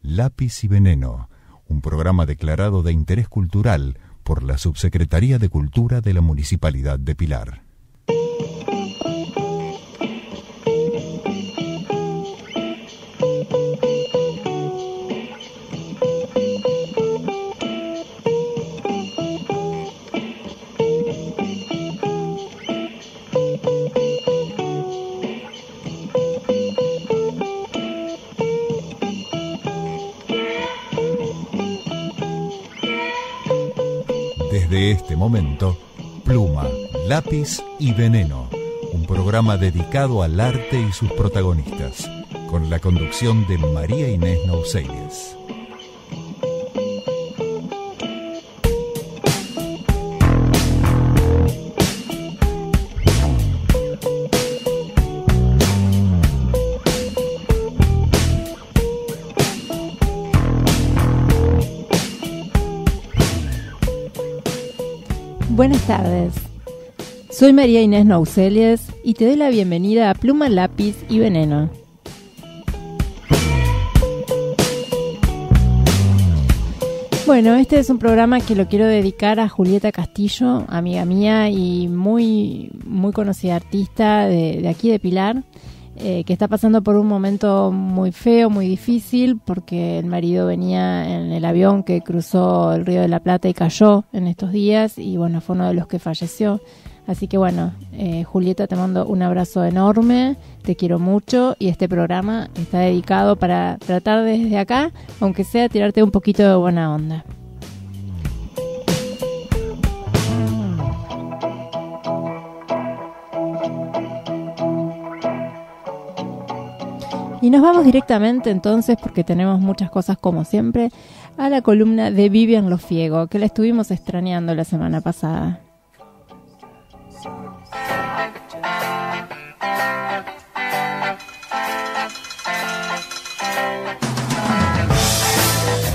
Lápiz y Veneno, un programa declarado de interés cultural por la Subsecretaría de Cultura de la Municipalidad de Pilar. Desde este momento, Pluma, Lápiz y Veneno, un programa dedicado al arte y sus protagonistas, con la conducción de María Inés Nouselies. Buenas tardes, soy María Inés Nouselies y te doy la bienvenida a Pluma, Lápiz y Veneno. Bueno, este es un programa que lo quiero dedicar a Julieta Castillo, amiga mía y muy conocida artista de aquí de Pilar, que está pasando por un momento muy feo, muy difícil, porque el marido venía en el avión que cruzó el Río de la Plata y cayó en estos días, y bueno, fue uno de los que falleció. Así que bueno, Julieta, te mando un abrazo enorme, te quiero mucho, y este programa está dedicado para tratar desde acá, aunque sea tirarte un poquito de buena onda. Y nos vamos directamente entonces, porque tenemos muchas cosas como siempre, a la columna de Vivian Lofiego, que la estuvimos extrañando la semana pasada.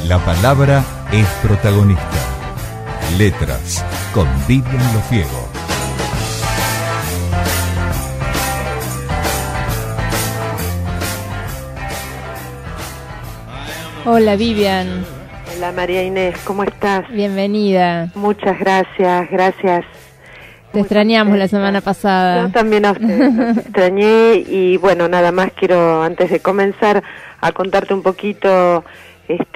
La palabra es protagonista. Letras con Vivian Lofiego. Hola Vivian. Hola María Inés, ¿cómo estás? Bienvenida. Muchas gracias, gracias. Te extrañamos la semana pasada. Yo también a ustedes los extrañé, y bueno, nada más quiero, antes de comenzar, a contarte un poquito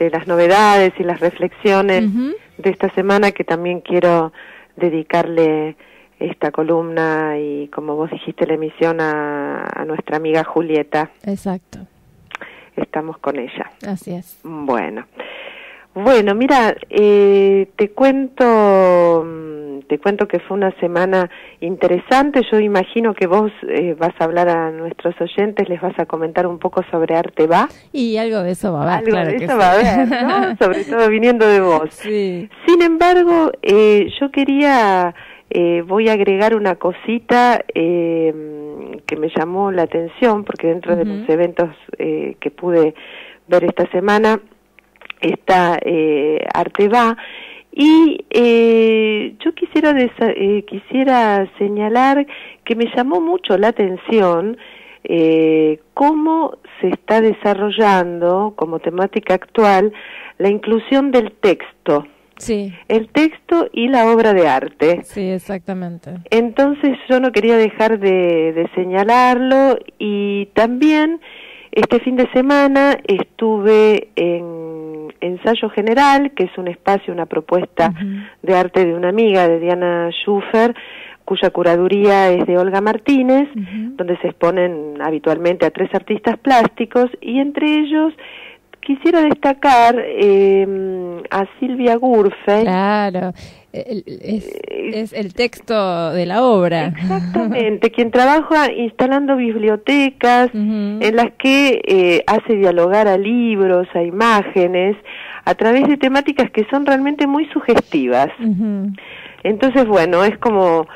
las novedades y las reflexiones de esta semana, que también quiero dedicarle esta columna y, como vos dijiste, la emisión a nuestra amiga Julieta. Exacto. Estamos con ella. Así es. Bueno, mira, te cuento que fue una semana interesante. Yo imagino que vos vas a hablar a nuestros oyentes, les vas a comentar un poco sobre Arte Va. Y algo de eso va a haber. Algo claro de que eso sí. va a haber, ¿no? Sobre todo viniendo de vos. Sí. Sin embargo, yo quería, voy a agregar una cosita que me llamó la atención, porque dentro de los eventos que pude ver esta semana está Arte Va, y yo quisiera señalar que me llamó mucho la atención cómo se está desarrollando como temática actual la inclusión del texto. Sí. El texto y la obra de arte. Sí, exactamente. Entonces yo no quería dejar de señalarlo, y también este fin de semana estuve en Ensayo General, que es un espacio, una propuesta de arte de una amiga, de Diana Schuffer, cuya curaduría es de Olga Martínez, donde se exponen habitualmente a 3 artistas plásticos, y entre ellos quisiera destacar a Silvia Gurfey. Claro, es el texto de la obra. Exactamente, quien trabaja instalando bibliotecas en las que hace dialogar a libros, a imágenes, a través de temáticas que son realmente muy sugestivas. Entonces, bueno, es como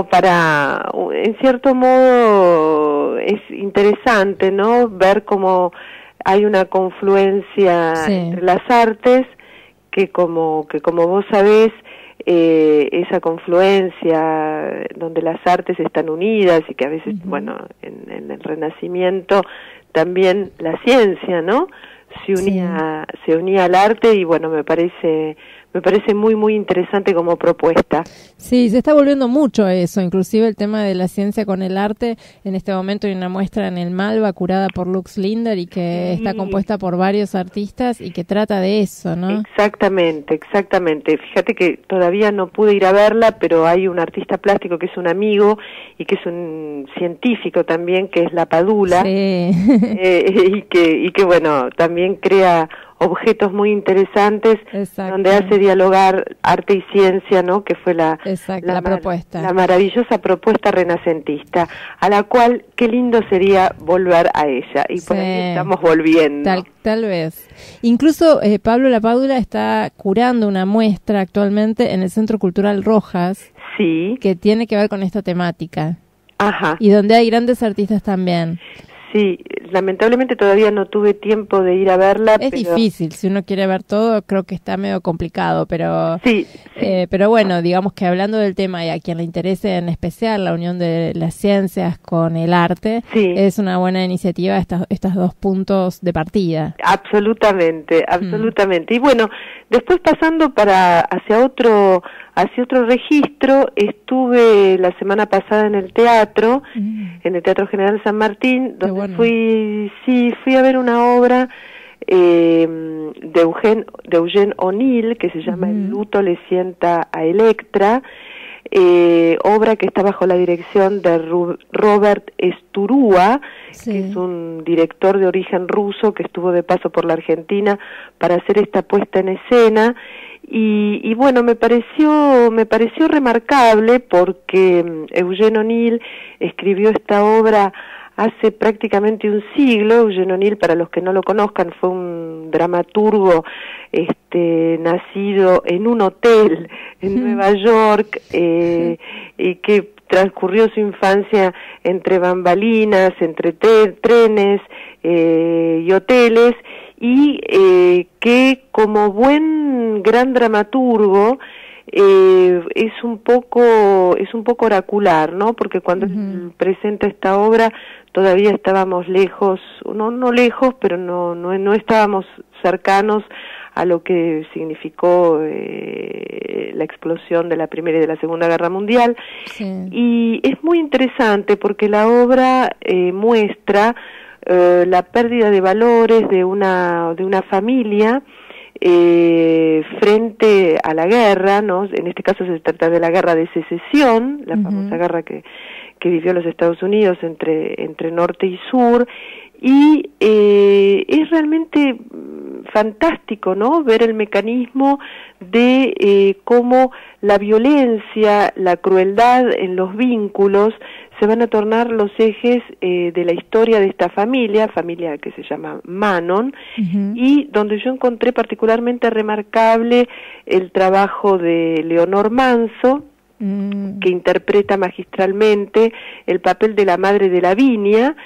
para, en cierto modo, es interesante, ¿no? Ver cómo hay una confluencia entre las artes, que como vos sabés, esa confluencia donde las artes están unidas, y que a veces, bueno, en el Renacimiento también la ciencia, ¿no?, se unía al arte, y bueno, me parece muy, muy interesante como propuesta. Sí, se está volviendo mucho eso, inclusive el tema de la ciencia con el arte. En este momento hay una muestra en el Malva curada por Lux Linder y que está compuesta por varios artistas y que trata de eso, ¿no? Exactamente. Fíjate que todavía no pude ir a verla, pero hay un artista plástico que es un amigo y que es un científico también, que es La Padula, sí. y que bueno, también crea objetos muy interesantes. Exacto. Donde hace dialogar arte y ciencia, ¿no? Que fue la propuesta. La maravillosa propuesta renacentista, a la cual qué lindo sería volver a ella, y por ahí estamos volviendo. Tal vez. Incluso Pablo La Padula está curando una muestra actualmente en el Centro Cultural Rojas, sí, que tiene que ver con esta temática. Ajá. Y donde hay grandes artistas también. Sí, lamentablemente todavía no tuve tiempo de ir a verla. Es difícil, si uno quiere ver todo, creo que está medio complicado, pero sí. Pero bueno, digamos que hablando del tema y a quien le interese en especial la unión de las ciencias con el arte, es una buena iniciativa estos dos puntos de partida. Absolutamente. Y bueno, después pasando hacia otro registro, estuve la semana pasada en el teatro, en el Teatro General San Martín, donde fui a ver una obra de Eugene O'Neill, que se llama El luto le sienta a Electra, obra que está bajo la dirección de Robert Sturua, que es un director de origen ruso que estuvo de paso por la Argentina para hacer esta puesta en escena. Y bueno, me pareció remarcable porque Eugene O'Neill escribió esta obra hace prácticamente un siglo. Eugene O'Neill, para los que no lo conozcan, fue un dramaturgo nacido en un hotel en Nueva York, y que transcurrió su infancia entre bambalinas, entre trenes y hoteles, y que como buen gran dramaturgo es un poco oracular, ¿no? Porque cuando él presenta esta obra todavía estábamos lejos, no lejos, pero no estábamos cercanos a lo que significó la explosión de la Primera y de la Segunda Guerra Mundial. Sí. Y es muy interesante porque la obra muestra la pérdida de valores de una familia frente a la guerra, ¿no? En este caso se trata de la guerra de secesión, la famosa guerra que vivió los Estados Unidos entre norte y sur, y es realmente fantástico, ¿no? Ver el mecanismo de cómo la violencia, la crueldad en los vínculos se van a tornar los ejes de la historia de esta familia que se llama Manon, y donde yo encontré particularmente remarcable el trabajo de Leonor Manso, que interpreta magistralmente el papel de la madre de Lavinia,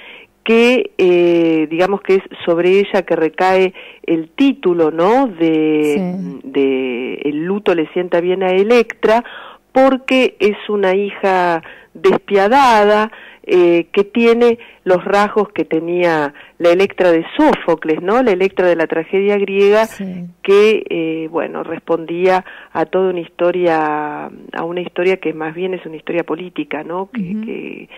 que digamos que es sobre ella que recae el título, ¿no? de El luto le sienta bien a Electra, porque es una hija despiadada, que tiene los rasgos que tenía la Electra de Sófocles, ¿no? La Electra de la tragedia griega, que bueno, respondía a toda una historia que más bien es una historia política, ¿no? Que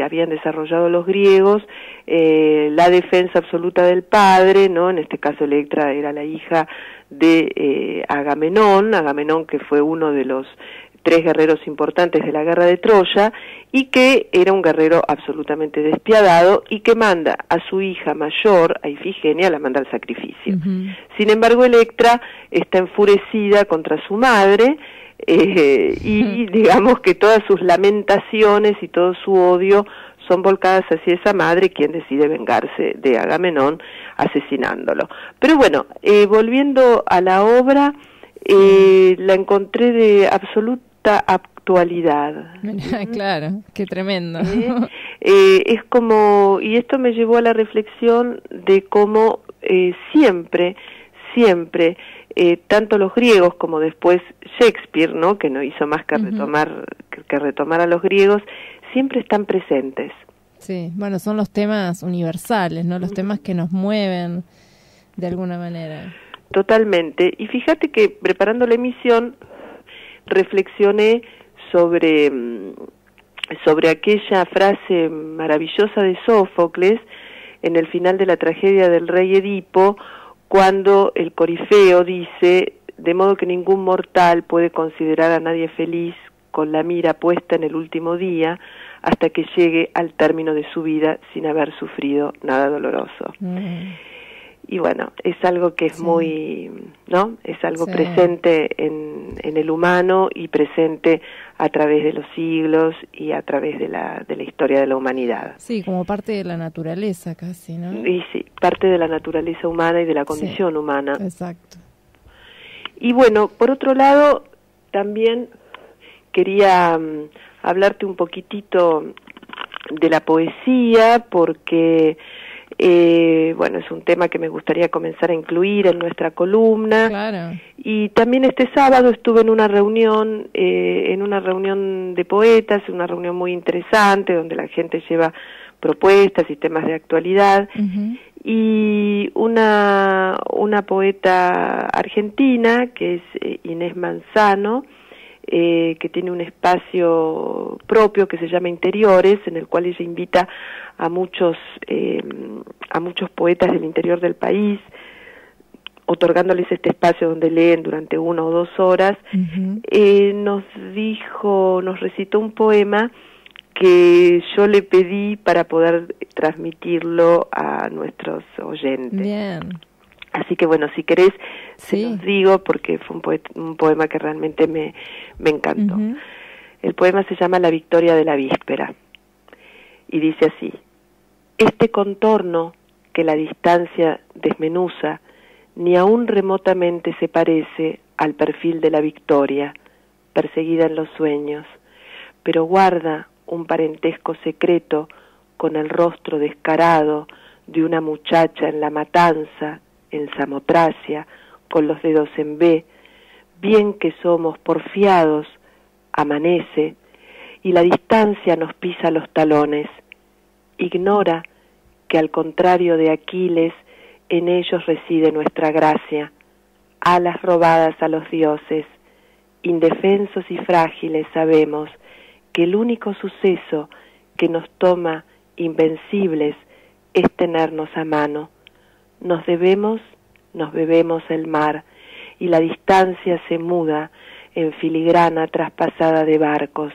habían desarrollado los griegos, la defensa absoluta del padre, ¿no? En este caso Electra era la hija de Agamenón, que fue uno de los 3 guerreros importantes de la guerra de Troya, y que era un guerrero absolutamente despiadado y que manda a su hija mayor, a Ifigenia, la manda al sacrificio. Sin embargo, Electra está enfurecida contra su madre, y digamos que todas sus lamentaciones y todo su odio son volcadas hacia esa madre, quien decide vengarse de Agamenón asesinándolo. Pero bueno, volviendo a la obra, la encontré de absoluta actualidad. Claro, qué tremendo. Es como, y esto me llevó a la reflexión de cómo siempre, tanto los griegos como después Shakespeare, ¿no? Que no hizo más que retomar a los griegos, siempre están presentes. Sí, bueno, son los temas universales, ¿no? Los temas que nos mueven. de alguna manera. Totalmente. Y fíjate que preparando la emisión reflexioné sobre aquella frase maravillosa de Sófocles en el final de la tragedia del rey Edipo, cuando el Corifeo dice: de modo que ningún mortal puede considerar a nadie feliz con la mira puesta en el último día hasta que llegue al término de su vida sin haber sufrido nada doloroso. Y bueno, es algo que es muy, ¿no? Es algo presente en el humano y presente a través de los siglos y a través de la historia de la humanidad. Sí, como parte de la naturaleza casi, ¿no? Y sí, parte de la naturaleza humana y de la condición humana. Exacto. Y bueno, por otro lado, también quería hablarte un poquitito de la poesía, porque bueno, es un tema que me gustaría comenzar a incluir en nuestra columna. Claro. Y también este sábado estuve en una reunión de poetas, una reunión muy interesante donde la gente lleva propuestas y temas de actualidad. Uh-huh. Y una poeta argentina que es Inés Manzano, que tiene un espacio propio que se llama Interiores, en el cual ella invita a muchos poetas del interior del país, otorgándoles este espacio donde leen durante 1 o 2 horas. Uh-huh. Nos recitó un poema que yo le pedí para poder transmitirlo a nuestros oyentes. Bien. Así que bueno, si querés, sí, se los digo, porque fue un poema que realmente me encantó. Uh-huh. El poema se llama La victoria de la víspera, y dice así: este contorno que la distancia desmenuza, ni aún remotamente se parece al perfil de la victoria, perseguida en los sueños, pero guarda un parentesco secreto con el rostro descarado de una muchacha en la matanza, en Samotracia, con los dedos en B. Bien que somos porfiados, amanece, y la distancia nos pisa los talones. Ignora que al contrario de Aquiles, en ellos reside nuestra gracia, alas robadas a los dioses. Indefensos y frágiles sabemos que el único suceso que nos toma invencibles es tenernos a mano. Nos bebemos el mar, y la distancia se muda en filigrana traspasada de barcos.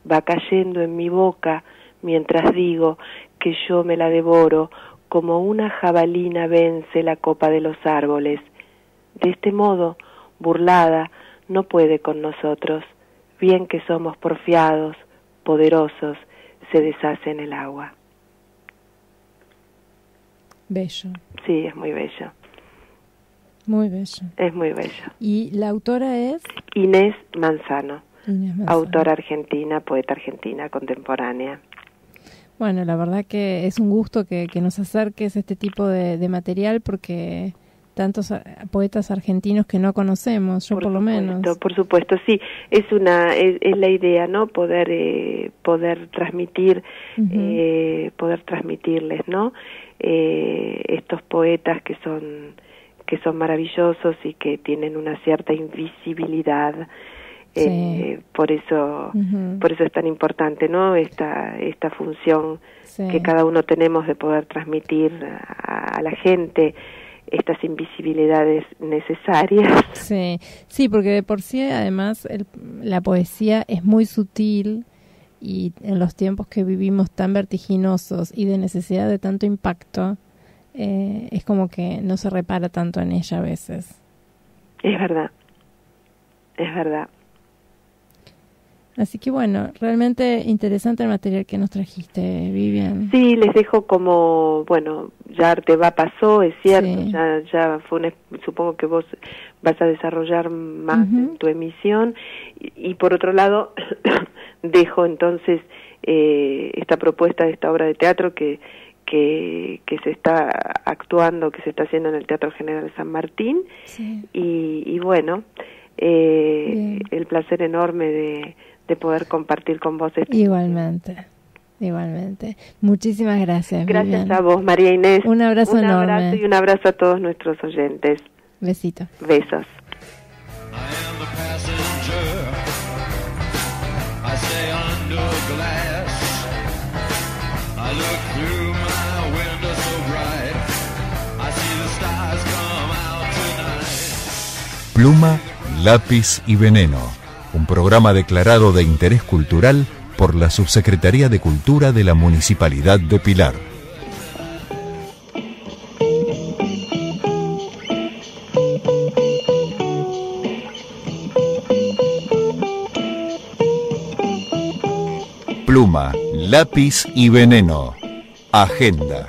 Va cayendo en mi boca mientras digo que yo me la devoro como una jabalina vence la copa de los árboles. De este modo, burlada, no puede con nosotros. Bien que somos porfiados, poderosos, se deshace en el agua. Bello. Sí, es muy bello. Muy bello. Es muy bello. ¿Y la autora es? Inés Manzano. Inés Manzano. Autora argentina, poeta argentina contemporánea. Bueno, la verdad que es un gusto que nos acerques este tipo de material, porque tantos poetas argentinos que no conocemos, yo por lo menos. Por supuesto, sí, es la idea, ¿no? Poder transmitir, uh-huh, poder transmitirles, ¿no? Estos poetas que son maravillosos y que tienen una cierta invisibilidad. Sí. Por eso es tan importante, ¿no? Esta función, sí, que cada uno tenemos de poder transmitir a la gente estas invisibilidades necesarias. Sí, porque de por sí además la poesía es muy sutil, y en los tiempos que vivimos tan vertiginosos y de necesidad de tanto impacto, es como que no se repara tanto en ella a veces. Es verdad. Así que bueno, realmente interesante el material que nos trajiste, Vivian. Sí, les dejo como, bueno, ya Arteba pasó, es cierto, sí, ya fue supongo que vos vas a desarrollar más, uh-huh, en tu emisión, y por otro lado dejo entonces esta propuesta de esta obra de teatro que se está actuando, que se está haciendo en el Teatro General San Martín, sí, y bueno, el placer enorme de poder compartir con vos igualmente. Igualmente. Muchísimas gracias. Gracias Vivian. a vos, María Inés. Un abrazo enorme. Un abrazo y un abrazo a todos nuestros oyentes. Besito. Besos. Pluma, lápiz y veneno. Un programa declarado de interés cultural por la Subsecretaría de Cultura de la Municipalidad de Pilar. Pluma, lápiz y veneno. Agenda.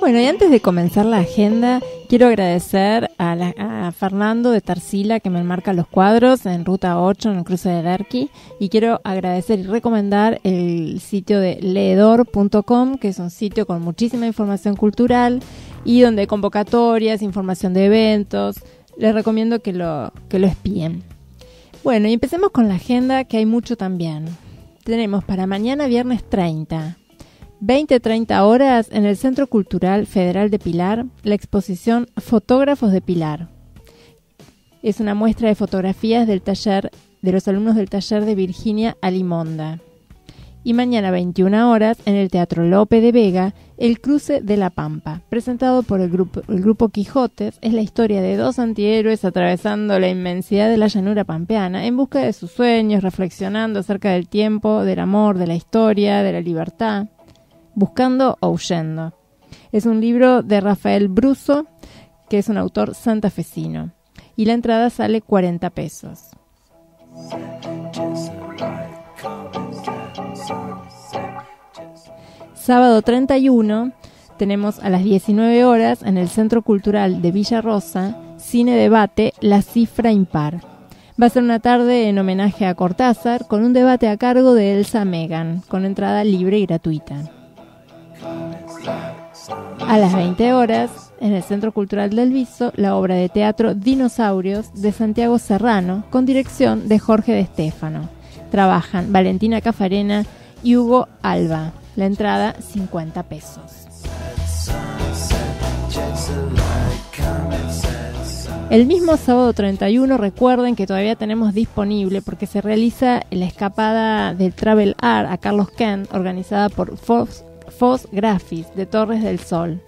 Bueno, y antes de comenzar la agenda, quiero agradecer a Fernando de Tarsila, que me enmarca los cuadros en Ruta 8, en el cruce de Derqui, y quiero agradecer y recomendar el sitio de leedor.com, que es un sitio con muchísima información cultural y donde hay convocatorias, información de eventos. Les recomiendo que lo espíen. Bueno, y empecemos con la agenda, que hay mucho también. Tenemos para mañana, viernes 30, 20-30 horas, en el Centro Cultural Federal de Pilar, la exposición Fotógrafos de Pilar. Es una muestra de fotografías del taller de los alumnos del taller de Virginia Alimonda. Y mañana 21 horas, en el Teatro Lope de Vega, El Cruce de la Pampa, presentado por el grupo Quijotes. Es la historia de dos antihéroes atravesando la inmensidad de la llanura pampeana en busca de sus sueños, reflexionando acerca del tiempo, del amor, de la historia, de la libertad. Buscando o huyendo. Es un libro de Rafael Bruso, que es un autor santafesino, y la entrada sale 40 pesos. Sábado 31 tenemos a las 19 horas en el Centro Cultural de Villa Rosa, cine debate La Cifra Impar. Va a ser una tarde en homenaje a Cortázar, con un debate a cargo de Elsa Megan, con entrada libre y gratuita. A las 20 horas, en el Centro Cultural del Viso, la obra de teatro Dinosaurios de Santiago Serrano, con dirección de Jorge de Estéfano. Trabajan Valentina Cafarena y Hugo Alba. La entrada, 50 pesos. El mismo sábado 31, recuerden que todavía tenemos disponible, porque se realiza la escapada del Travel Art a Carlos Kent, organizada por Fox Graphics de Torres del Sol,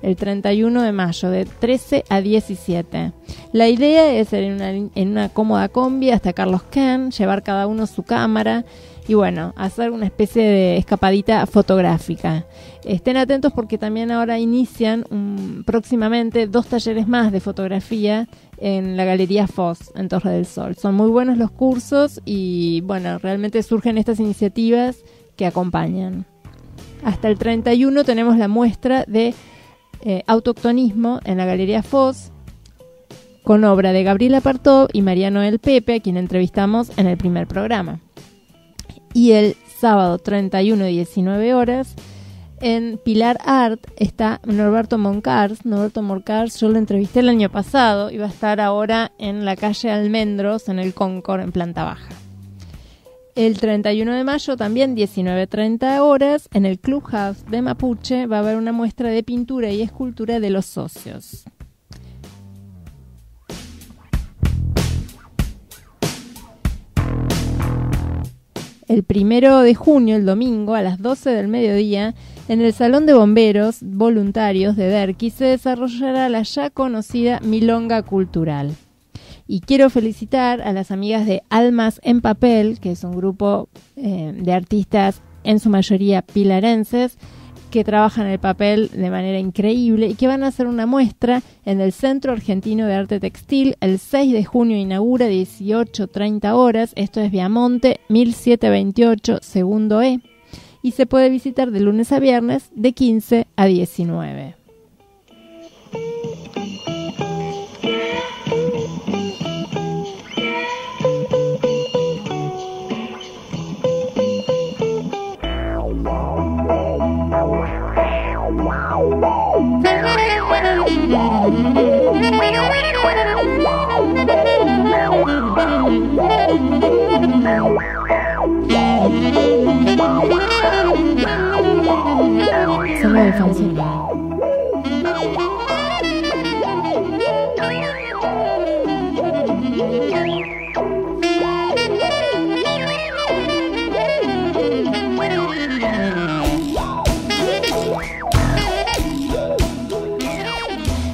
el 31 de mayo, de 13 a 17. La idea es en una cómoda combi hasta Carlos Kent, llevar cada uno su cámara y bueno, hacer una especie de escapadita fotográfica. Estén atentos porque también ahora inician próximamente 2 talleres más de fotografía en la Galería Foz, en Torres del Sol. Son muy buenos los cursos y bueno, realmente surgen estas iniciativas que acompañan. Hasta el 31 tenemos la muestra de autoctonismo en la Galería Foz, con obra de Gabriela Partó y María Noel Pepe, a quien entrevistamos en el primer programa. Y el sábado 31 y 19 horas, en Pilar Art, está Norberto Moncars. Norberto Moncars, yo lo entrevisté el año pasado y va a estar ahora en la calle Almendros, en el Concord, en planta baja. El 31 de mayo, también 19:30 horas, en el Clubhouse de Mapuche va a haber una muestra de pintura y escultura de los socios. El 1 de junio, el domingo, a las 12 del mediodía, en el Salón de Bomberos Voluntarios de Derqui se desarrollará la ya conocida Milonga Cultural. Y quiero felicitar a las amigas de Almas en Papel, que es un grupo de artistas, en su mayoría pilarenses, que trabajan el papel de manera increíble y que van a hacer una muestra en el Centro Argentino de Arte Textil. El 6 de junio inaugura, 18:30 horas. Esto es Viamonte, 1728, segundo E. Y se puede visitar de lunes a viernes, de 15 a 19. Solo de fanzine.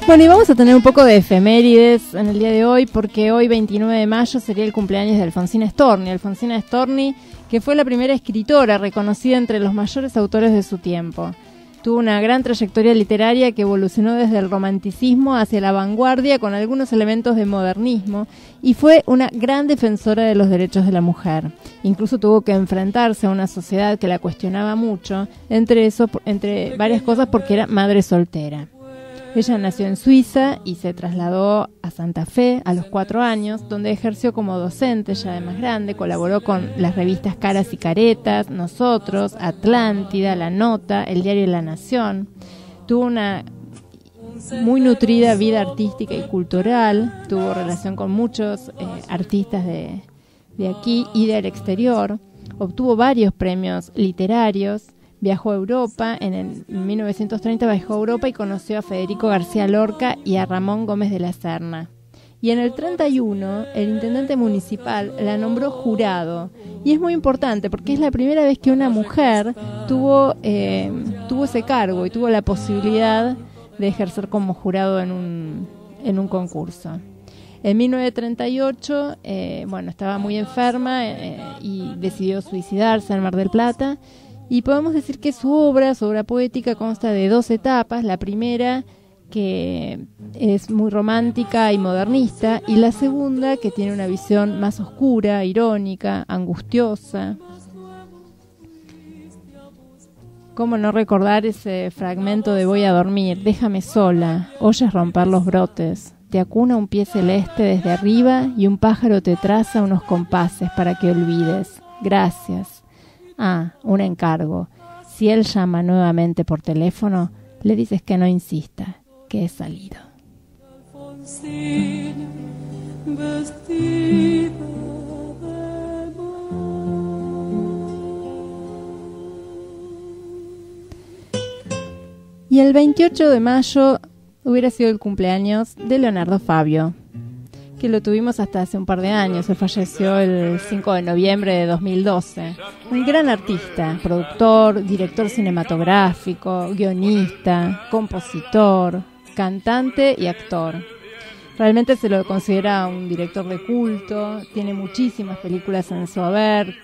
Bueno, y vamos a tener un poco de efemérides en el día de hoy, porque hoy, 29 de mayo, sería el cumpleaños de Alfonsina Storni. Alfonsina Storni, que fue la primera escritora reconocida entre los mayores autores de su tiempo. Tuvo una gran trayectoria literaria que evolucionó desde el romanticismo hacia la vanguardia con algunos elementos de modernismo, y fue una gran defensora de los derechos de la mujer. Incluso tuvo que enfrentarse a una sociedad que la cuestionaba mucho, entre varias cosas, porque era madre soltera. Ella nació en Suiza y se trasladó a Santa Fe a los 4 años, donde ejerció como docente ya de más grande. Colaboró con las revistas Caras y Caretas, Nosotros, Atlántida, La Nota, el diario La Nación. Tuvo una muy nutrida vida artística y cultural. Tuvo relación con muchos artistas de aquí y del exterior. Obtuvo varios premios literarios. Viajó a Europa, en 1930 viajó a Europa y conoció a Federico García Lorca y a Ramón Gómez de la Serna. Y en el 31, el intendente municipal la nombró jurado. Y es muy importante porque es la primera vez que una mujer tuvo ese cargo y tuvo la posibilidad de ejercer como jurado en un concurso. En 1938, estaba muy enferma y decidió suicidarse en Mar del Plata. Y podemos decir que su obra poética, consta de 2 etapas. La primera, que es muy romántica y modernista, y la segunda, que tiene una visión más oscura, irónica, angustiosa. ¿Cómo no recordar ese fragmento de Voy a dormir, déjame sola, oyes romper los brotes, te acuna un pie celeste desde arriba y un pájaro te traza unos compases para que olvides. Gracias. Un encargo. Si él llama nuevamente por teléfono, le dices que no insista, que he salido. Y el 28 de mayo hubiera sido el cumpleaños de Leonardo Fabio, que lo tuvimos hasta hace un par de años. Él falleció el 5 de noviembre de 2012. Un gran artista, productor, director cinematográfico, guionista, compositor, cantante y actor. Realmente se lo considera un director de culto. Tiene muchísimas películas en su haber,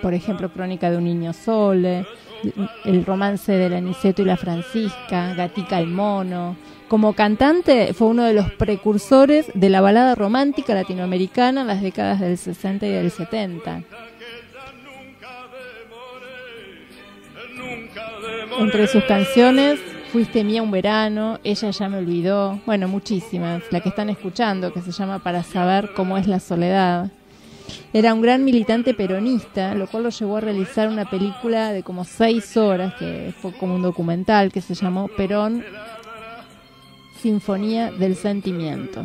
por ejemplo, Crónica de un niño sole, El romance del Aniceto y la Francisca, Gatica el mono. Como cantante fue uno de los precursores de la balada romántica latinoamericana en las décadas del 60 y del 70. Entre sus canciones, Fuiste mía un verano, Ella ya me olvidó, muchísimas. La que están escuchando, que se llama Para saber cómo es la soledad. Era un gran militante peronista, lo cual lo llevó a realizar una película de como 6 horas, que fue como un documental, que se llamó Perón, Sinfonía del Sentimiento.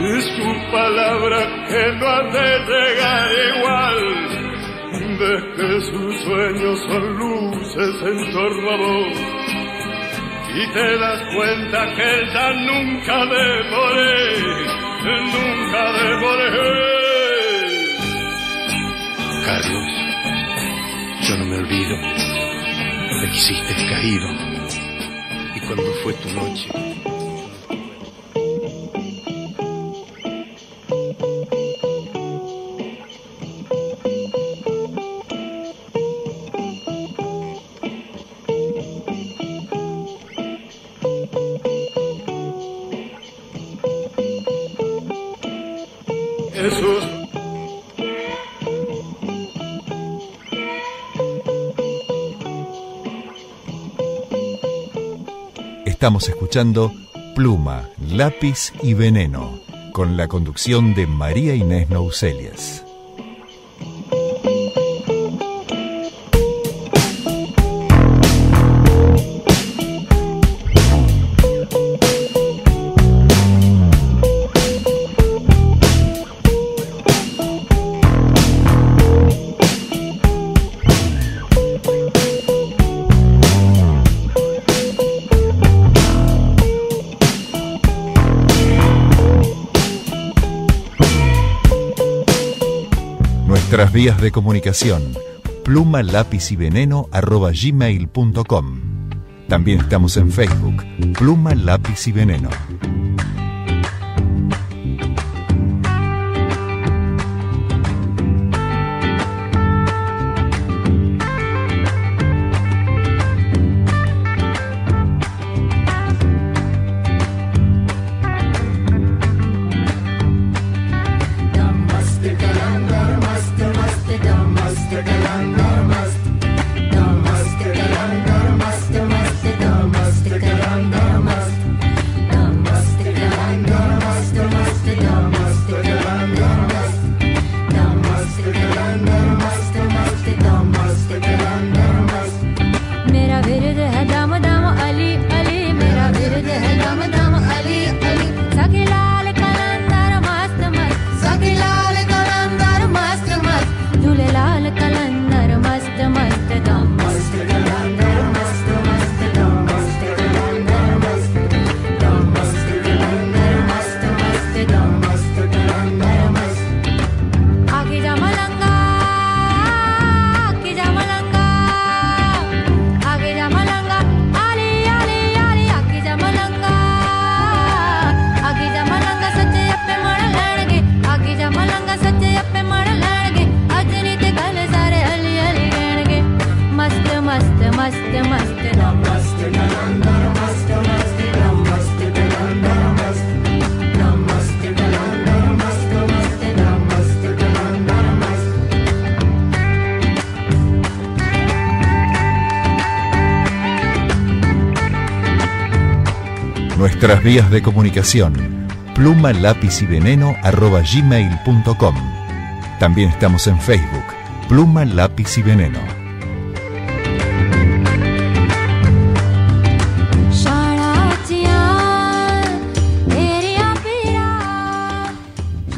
Es su palabra que no ha de llegar igual. Ves que sus sueños son luces en torno a vos y te das cuenta que ella nunca demoré. Carlos, yo no me olvido. Me quisiste caído y cuando fue tu noche. Estamos escuchando Pluma, Lápiz y Veneno, con la conducción de María Inés Nouselias. Nuestras vías de comunicación: pluma, lápiz y veneno @gmail.com. También estamos en Facebook, Pluma, Lápiz y Veneno. Nuestras vías de comunicación: pluma, lápiz y veneno @gmail.com. También estamos en Facebook, Pluma, Lápiz y Veneno.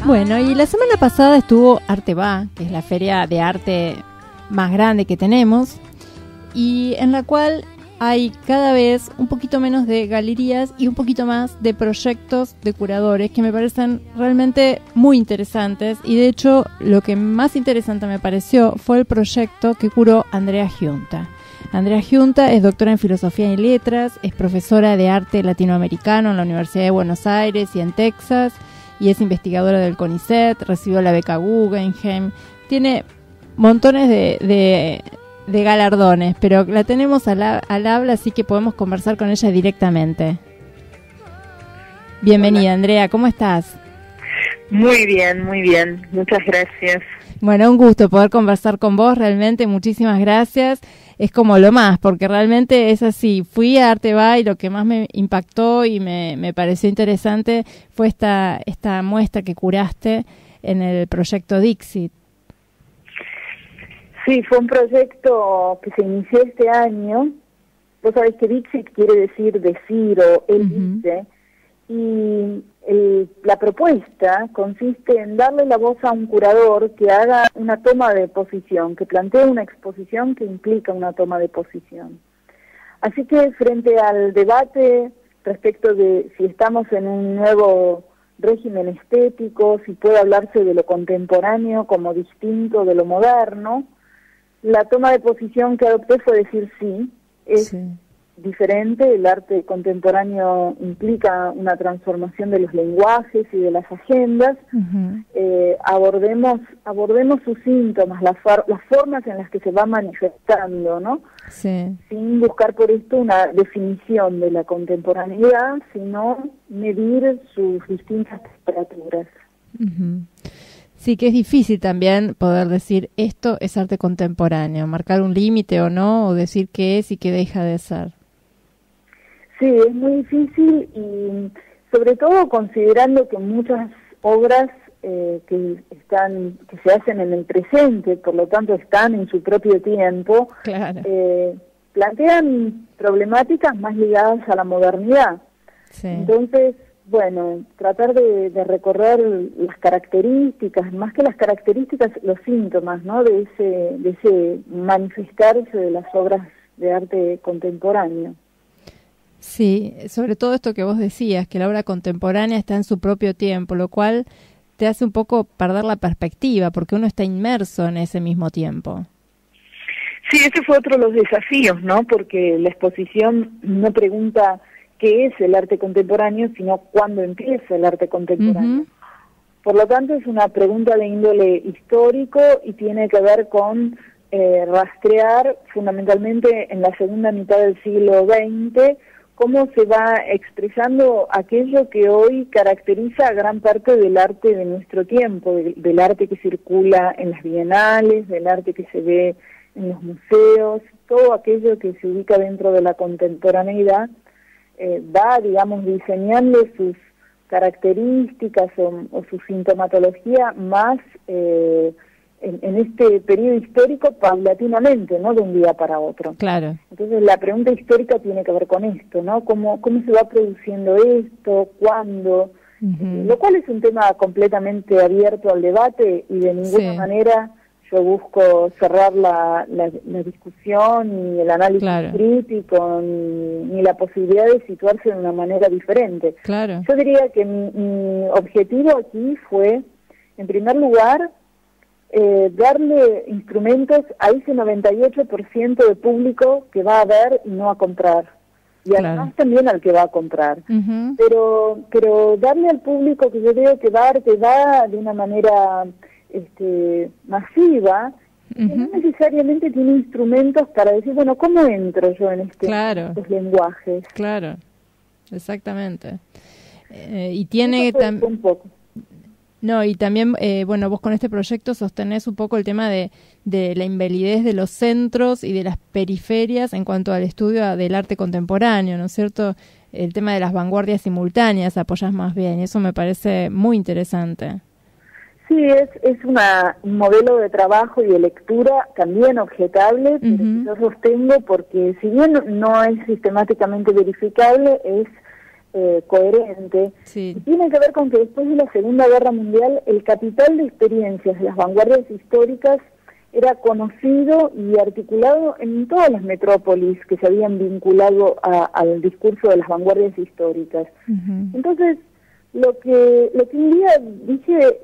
Bueno, y la semana pasada estuvo Arteba, que es la feria de arte más grande que tenemos, y en la cual hay cada vez un poquito menos de galerías y un poquito más de proyectos de curadores que me parecen realmente muy interesantes. Y de hecho, lo que más interesante me pareció fue el proyecto que curó Andrea Giunta. Andrea Giunta es doctora en Filosofía y Letras, es profesora de arte latinoamericano en la Universidad de Buenos Aires y en Texas, y es investigadora del CONICET, recibió la beca Guggenheim, tiene montones de galardones, pero la tenemos al habla, así que podemos conversar con ella directamente. Bienvenida. Hola. Andrea, ¿cómo estás? Muy bien, muchas gracias. Bueno, un gusto poder conversar con vos, realmente, muchísimas gracias. Es como lo más, porque realmente es así, fui a Arteba y lo que más me impactó y me pareció interesante fue esta muestra que curaste en el proyecto Dixit. Sí, fue un proyecto que se inició este año. Vos sabés que Dixit quiere decir decir o él dice, y la propuesta consiste en darle la voz a un curador que haga una toma de posición, que plantee una exposición que implica una toma de posición. Así que frente al debate respecto de si estamos en un nuevo régimen estético, si puede hablarse de lo contemporáneo como distinto de lo moderno, la toma de posición que adopté fue decir sí, es diferente, el arte contemporáneo implica una transformación de los lenguajes y de las agendas, abordemos sus síntomas, las formas en las que se va manifestando, ¿no? Sí. Sin buscar por esto una definición de la contemporaneidad, sino medir sus distintas temperaturas. Sí, que es difícil también poder decir esto es arte contemporáneo, marcar un límite o no, o decir qué es y qué deja de ser. Sí, es muy difícil y sobre todo considerando que muchas obras que se hacen en el presente, por lo tanto están en su propio tiempo, claro, plantean problemáticas más ligadas a la modernidad. Sí. Entonces, bueno, tratar de recorrer las características, más que las características, los síntomas, ¿no? de ese manifestarse de las obras de arte contemporáneo. Sí, sobre todo esto que vos decías, que la obra contemporánea está en su propio tiempo, lo cual te hace un poco perder la perspectiva, porque uno está inmerso en ese mismo tiempo. Sí, ese fue otro de los desafíos, ¿no? Porque la exposición no pregunta qué es el arte contemporáneo, sino cuándo empieza el arte contemporáneo. Por lo tanto, es una pregunta de índole histórico y tiene que ver con rastrear fundamentalmente en la segunda mitad del siglo XX cómo se va expresando aquello que hoy caracteriza a gran parte del arte de nuestro tiempo, del arte que circula en las bienales, del arte que se ve en los museos, todo aquello que se ubica dentro de la contemporaneidad, va, digamos, diseñando sus características o su sintomatología más en este periodo histórico paulatinamente, no de un día para otro. Claro. Entonces la pregunta histórica tiene que ver con esto, ¿no? ¿Cómo se va produciendo esto? ¿Cuándo? Lo cual es un tema completamente abierto al debate y de ninguna manera yo busco cerrar la discusión, ni el análisis crítico, ni la posibilidad de situarse de una manera diferente. Claro. Yo diría que mi objetivo aquí fue, en primer lugar, darle instrumentos a ese 98% de público que va a ver y no a comprar. Y además también al que va a comprar. Pero darle al público que yo veo que va de una manera masiva, que no necesariamente tiene instrumentos para decir, bueno, ¿cómo entro yo en estos lenguajes? Claro, exactamente. Y tiene un poco. No, y también, bueno, vos con este proyecto sostenés un poco el tema de la invalidez de los centros y de las periferias en cuanto al estudio del arte contemporáneo, ¿no es cierto? El tema de las vanguardias simultáneas apoyás más bien, y eso me parece muy interesante. Sí, es un modelo de trabajo y de lectura también objetable, pero que yo sostengo porque si bien no es sistemáticamente verificable, es coherente. Sí. Y tiene que ver con que después de la Segunda Guerra Mundial el capital de experiencias de las vanguardias históricas era conocido y articulado en todas las metrópolis que se habían vinculado al discurso de las vanguardias históricas. Entonces, lo que un día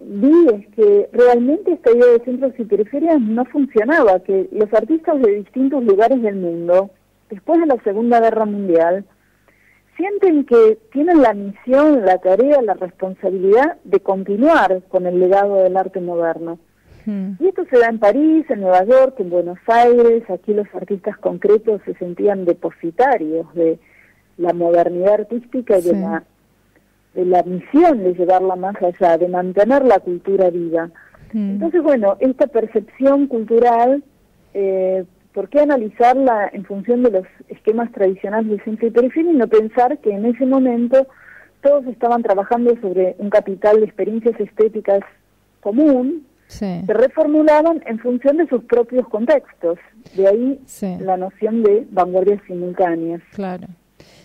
vi es que realmente esta idea de centros y periferias no funcionaba, que los artistas de distintos lugares del mundo, después de la Segunda Guerra Mundial, sienten que tienen la misión, la tarea, la responsabilidad de continuar con el legado del arte moderno. Y esto se da en París, en Nueva York, en Buenos Aires. Aquí los artistas concretos se sentían depositarios de la modernidad artística y de la misión de llevarla más allá, de mantener la cultura viva. Entonces, bueno, esta percepción cultural, ¿por qué analizarla en función de los esquemas tradicionales de centro y periferia y no pensar que en ese momento todos estaban trabajando sobre un capital de experiencias estéticas común, se reformulaban en función de sus propios contextos? De ahí la noción de vanguardias simultáneas. Claro.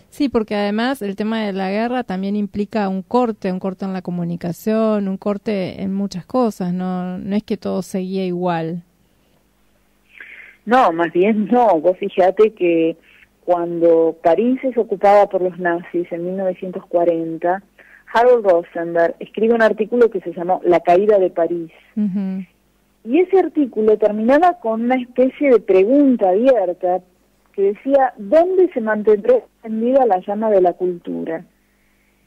Sí, porque además el tema de la guerra también implica un corte en la comunicación, un corte en muchas cosas, no es que todo seguía igual. No, más bien no. Vos fíjate que cuando París es ocupada por los nazis en 1940, Harold Rosenberg escribe un artículo que se llamó La caída de París. Y ese artículo terminaba con una especie de pregunta abierta que decía, ¿dónde se mantendrá encendida la llama de la cultura?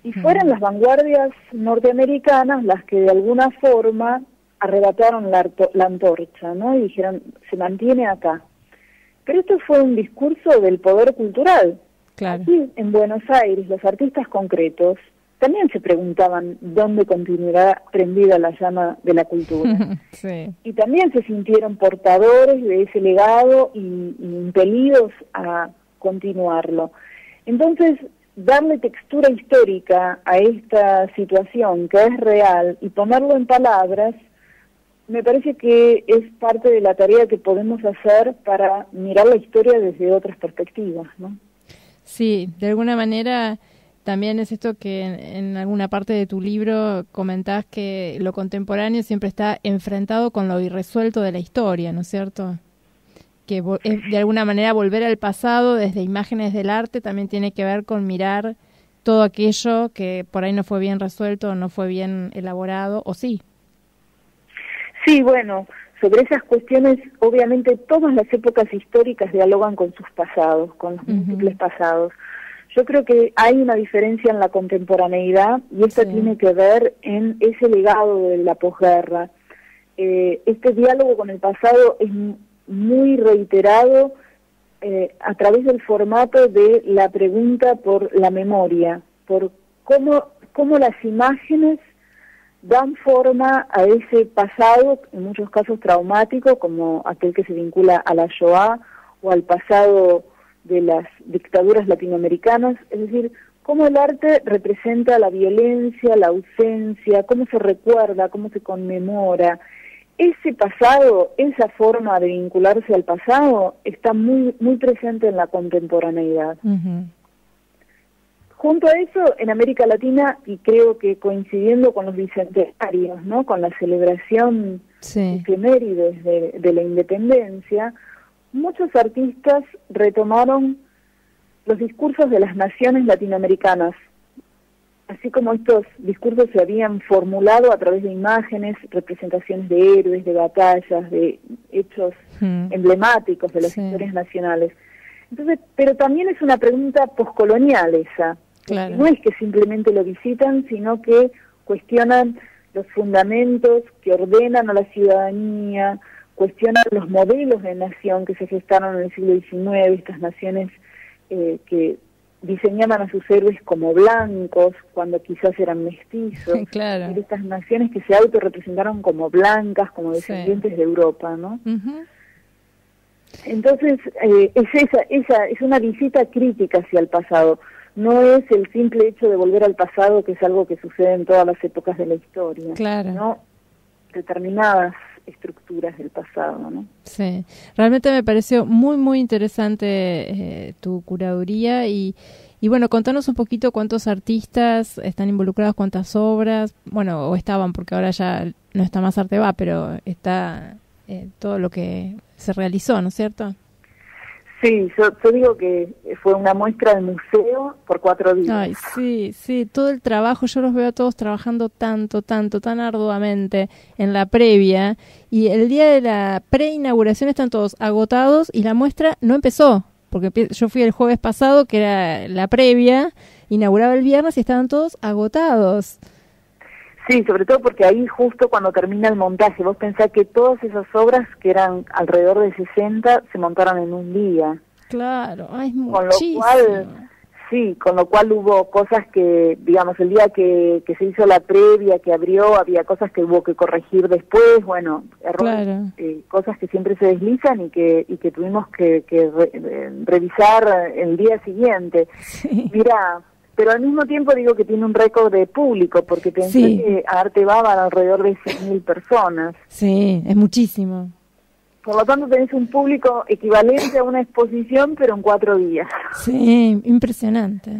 Y fueron las vanguardias norteamericanas las que de alguna forma arrebataron la antorcha, ¿no? Y dijeron, se mantiene acá. Pero esto fue un discurso del poder cultural. Claro. Aquí en Buenos Aires, los artistas concretos también se preguntaban dónde continuará prendida la llama de la cultura. Y también se sintieron portadores de ese legado y impelidos a continuarlo. Entonces, darle textura histórica a esta situación que es real y ponerlo en palabras, me parece que es parte de la tarea que podemos hacer para mirar la historia desde otras perspectivas, ¿no? Sí, de alguna manera también es esto que en alguna parte de tu libro comentás que lo contemporáneo siempre está enfrentado con lo irresuelto de la historia, ¿no es cierto? Que de alguna manera volver al pasado desde imágenes del arte también tiene que ver con mirar todo aquello que por ahí no fue bien resuelto, no fue bien elaborado, ¿o sí? Sí, bueno, sobre esas cuestiones, obviamente todas las épocas históricas dialogan con sus pasados, con los múltiples pasados. Yo creo que hay una diferencia en la contemporaneidad y esta tiene que ver en ese legado de la posguerra. Este diálogo con el pasado es muy reiterado a través del formato de la pregunta por la memoria, por cómo las imágenes dan forma a ese pasado, en muchos casos traumático, como aquel que se vincula a la Shoah o al pasado de las dictaduras latinoamericanas, es decir, cómo el arte representa la violencia, la ausencia, cómo se recuerda, cómo se conmemora. Ese pasado, esa forma de vincularse al pasado, está muy, muy presente en la contemporaneidad. Junto a eso, en América Latina, y creo que coincidiendo con los bicentenarios, ¿no?, con la celebración efemérides de la independencia, muchos artistas retomaron los discursos de las naciones latinoamericanas, así como estos discursos se habían formulado a través de imágenes, representaciones de héroes, de batallas, de hechos emblemáticos de las historias nacionales. Entonces, pero también es una pregunta poscolonial esa. Claro. No es que simplemente lo visitan, sino que cuestionan los fundamentos que ordenan a la ciudadanía, cuestionan los modelos de nación que se gestaron en el siglo XIX, estas naciones que diseñaban a sus héroes como blancos, cuando quizás eran mestizos, claro. Estas naciones que se autorrepresentaron como blancas, como descendientes de Europa, ¿no? Entonces, es una visita crítica hacia el pasado. No es el simple hecho de volver al pasado, que es algo que sucede en todas las épocas de la historia. Claro. ¿No? Determinadas estructuras del pasado, ¿no? Sí, realmente me pareció muy, muy interesante tu curaduría y bueno, contanos un poquito cuántos artistas están involucrados, cuántas obras, bueno, o estaban, porque ahora ya no está más Arteba, pero está todo lo que se realizó, ¿no es cierto? Sí, yo digo que fue una muestra de museo por 4 días. Ay, sí, todo el trabajo, yo los veo a todos trabajando tan arduamente en la previa, y el día de la preinauguración están todos agotados y la muestra no empezó, porque yo fui el jueves pasado, que era la previa, inauguraba el viernes y estaban todos agotados. Sí, sobre todo porque ahí justo cuando termina el montaje, vos pensás que todas esas obras, que eran alrededor de 60, se montaron en un día. Claro, es muchísimo. Con lo cual hubo cosas que, digamos, el día que se hizo la previa, que abrió, había cosas que hubo que corregir después, bueno, errores, claro. Cosas que siempre se deslizan y que tuvimos que revisar el día siguiente. Sí. Mirá, pero al mismo tiempo digo que tiene un récord de público, porque pensé que a Arteba van alrededor de 100.000 personas. Sí, es muchísimo. Por lo tanto tenés un público equivalente a una exposición, pero en 4 días. Sí, impresionante.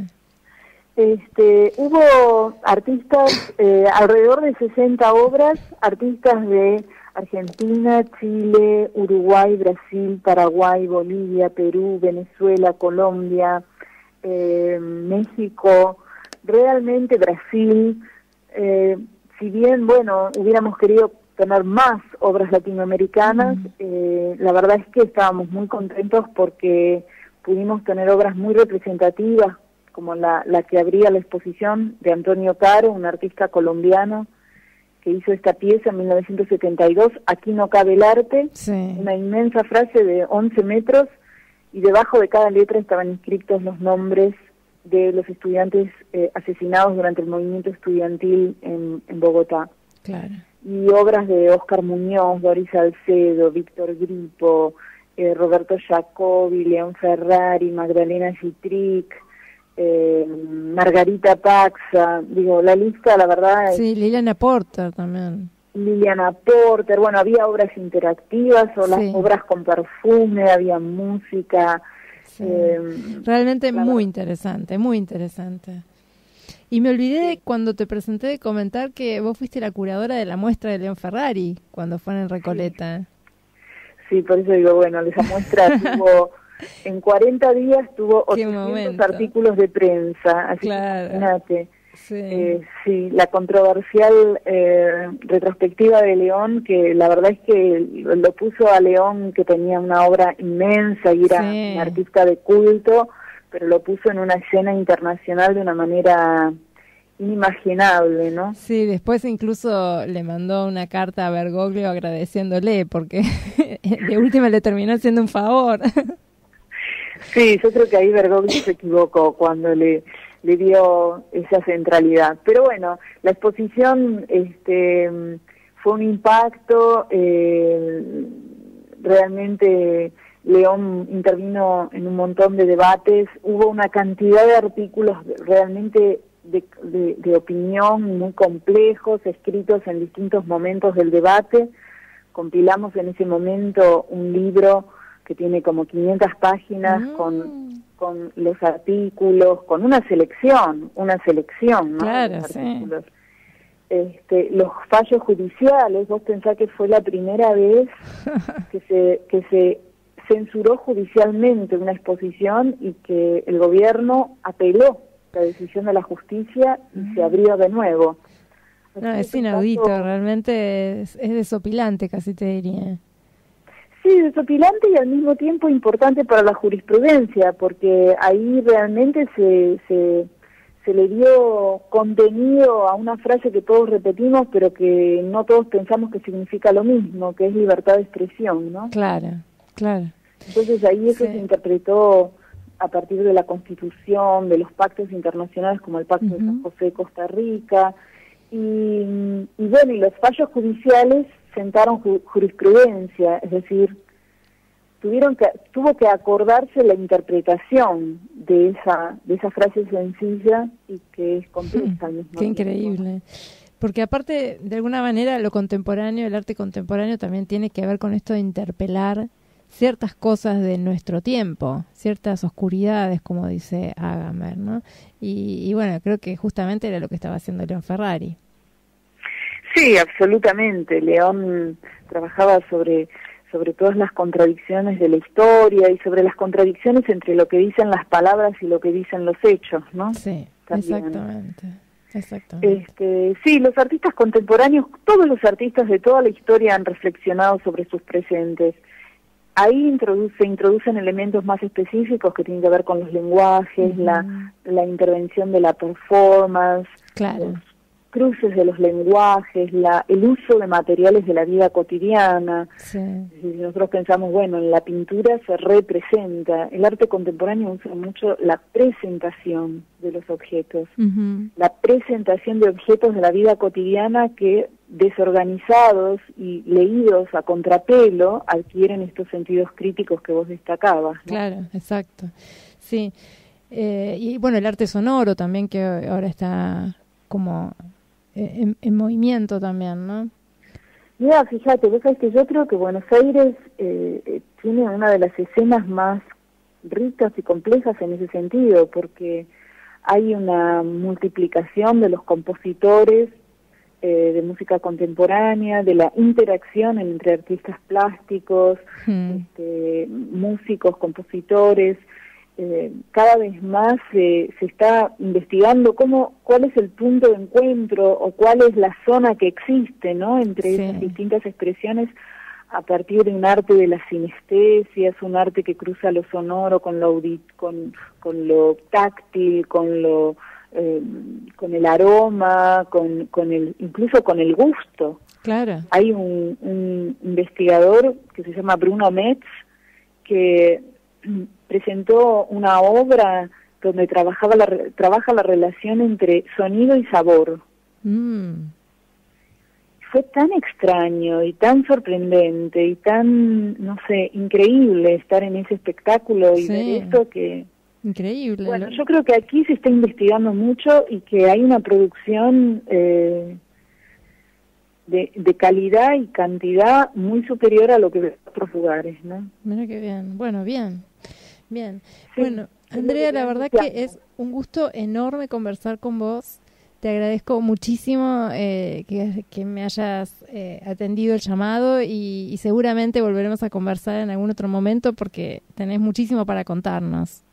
Hubo artistas, alrededor de 60 obras, artistas de Argentina, Chile, Uruguay, Brasil, Paraguay, Bolivia, Perú, Venezuela, Colombia, México, realmente Brasil. Si bien, bueno, hubiéramos querido tener más obras latinoamericanas, la verdad es que estábamos muy contentos porque pudimos tener obras muy representativas, como la que abría la exposición de Antonio Caro, un artista colombiano que hizo esta pieza en 1972, Aquí no cabe el arte, una inmensa frase de 11 metros, y debajo de cada letra estaban inscritos los nombres de los estudiantes asesinados durante el movimiento estudiantil en Bogotá. Claro. Y obras de Óscar Muñoz, Doris Salcedo, Víctor Gripo, Roberto Jacobi, León Ferrari, Magdalena Gitric, Margarita Paxa, digo, la lista, la verdad... Sí, Liliana Porter también. Liliana Porter, bueno, había obras interactivas, o las obras con perfume, había música. Realmente muy interesante, muy interesante. Y me olvidé cuando te presenté de comentar que vos fuiste la curadora de la muestra de León Ferrari cuando fueron en Recoleta. Sí, por eso digo, bueno, esa muestra tuvo En 40 días tuvo 800 artículos de prensa, así claro. que imagínate. Sí. Sí, la controversial retrospectiva de León, que la verdad es que lo puso a León, que tenía una obra inmensa y era un artista de culto, pero lo puso en una escena internacional de una manera inimaginable, ¿no? Sí, después incluso le mandó una carta a Bergoglio agradeciéndole, porque de última le terminó haciendo un favor. Sí, yo creo que ahí Bergoglio se equivocó cuando le dio esa centralidad. Pero bueno, la exposición fue un impacto, realmente León intervino en un montón de debates, hubo una cantidad de artículos realmente de opinión muy complejos, escritos en distintos momentos del debate. Compilamos en ese momento un libro que tiene como 500 páginas con los artículos, con una selección, ¿no? Claro, sí. Los fallos judiciales, vos pensás que fue la primera vez que se censuró judicialmente una exposición y que el gobierno apeló la decisión de la justicia y se abrió de nuevo. No, es inaudito, realmente es desopilante, casi te diría. Sí, desopilante y al mismo tiempo importante para la jurisprudencia, porque ahí realmente se le dio contenido a una frase que todos repetimos, pero que no todos pensamos que significa lo mismo, que es libertad de expresión, ¿no? Claro, claro. Entonces ahí eso se interpretó a partir de la Constitución, de los pactos internacionales como el Pacto de San José de Costa Rica, y bueno, y los fallos judiciales sentaron jurisprudencia, es decir, tuvo que acordarse la interpretación de esa frase sencilla y que es compleja al mismo tiempo. Qué increíble. Porque aparte, de alguna manera, lo contemporáneo, el arte contemporáneo también tiene que ver con esto de interpelar ciertas cosas de nuestro tiempo, ciertas oscuridades, como dice Agamben, ¿no? Y bueno, creo que justamente era lo que estaba haciendo León Ferrari. Sí, absolutamente. León trabajaba sobre todas las contradicciones de la historia y sobre las contradicciones entre lo que dicen las palabras y lo que dicen los hechos, ¿no? Sí, también. Exactamente. Sí, los artistas contemporáneos, todos los artistas de toda la historia han reflexionado sobre sus presentes. Ahí se introducen elementos más específicos que tienen que ver con los lenguajes, la intervención de la performance, claro, los cruces de los lenguajes, el uso de materiales de la vida cotidiana. Sí. Si nosotros pensamos, bueno, en la pintura se representa, el arte contemporáneo usa mucho la presentación de los objetos, la presentación de objetos de la vida cotidiana que desorganizados y leídos a contrapelo adquieren estos sentidos críticos que vos destacabas, ¿no? Claro, exacto. Sí. Y bueno, el arte sonoro también, que ahora está como en movimiento también, ¿no? Mira, fíjate, vos sabés que yo creo que Buenos Aires tiene una de las escenas más ricas y complejas en ese sentido, porque hay una multiplicación de los compositores de música contemporánea, de la interacción entre artistas plásticos, músicos, compositores. Cada vez más se está investigando cuál es el punto de encuentro o cuál es la zona que existe, ¿no?, entre esas distintas expresiones a partir de un arte de la sinestesia, es un arte que cruza lo sonoro con lo táctil, con el aroma, incluso con el gusto. Claro. Hay un investigador que se llama Bruno Metz que presentó una obra donde trabaja la relación entre sonido y sabor. Fue tan extraño y tan sorprendente y tan, no sé, increíble estar en ese espectáculo y ver esto que... Increíble. Bueno, yo creo que aquí se está investigando mucho y que hay una producción de calidad y cantidad muy superior a lo que ves en otros lugares, ¿no? Mira qué bien. Bueno, bien. Sí, bueno, sí, Andrea, la verdad que es un gusto enorme conversar con vos. Te te agradezco muchísimo que me hayas atendido el llamado y seguramente volveremos a conversar en algún otro momento porque tenés muchísimo para contarnos.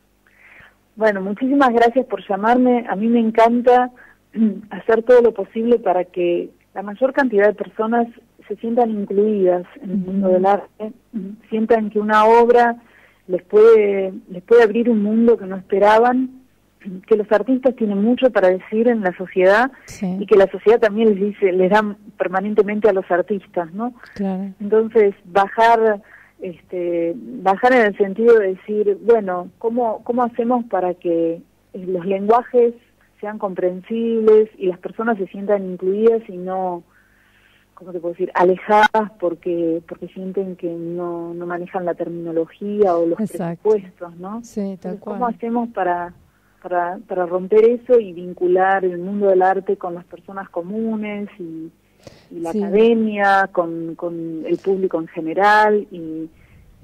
Bueno, muchísimas gracias por llamarme. A mí me encanta hacer todo lo posible para que la mayor cantidad de personas se sientan incluidas en el mundo del arte, sientan que una obra les puede abrir un mundo que no esperaban, que los artistas tienen mucho para decir en la sociedad y que la sociedad también les da permanentemente a los artistas, ¿no? Claro. Entonces, bajar en el sentido de decir, bueno, ¿cómo hacemos para que los lenguajes sean comprensibles y las personas se sientan incluidas y no, ¿cómo te puedo decir?, alejadas porque sienten que no manejan la terminología o los presupuestos, ¿no? Sí, tal cual. ¿Cómo hacemos para romper eso y vincular el mundo del arte con las personas comunes y la academia, con el público en general y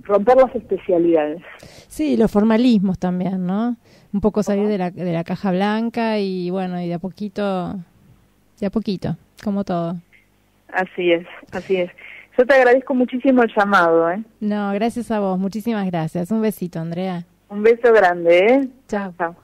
romper las especialidades? Sí, los formalismos también, ¿no? Un poco salir de la caja blanca y bueno, y de a poquito, como todo. Así es. Yo te agradezco muchísimo el llamado, ¿eh? No, gracias a vos, muchísimas gracias. Un besito, Andrea. Un beso grande, ¿eh? Chao. Chao.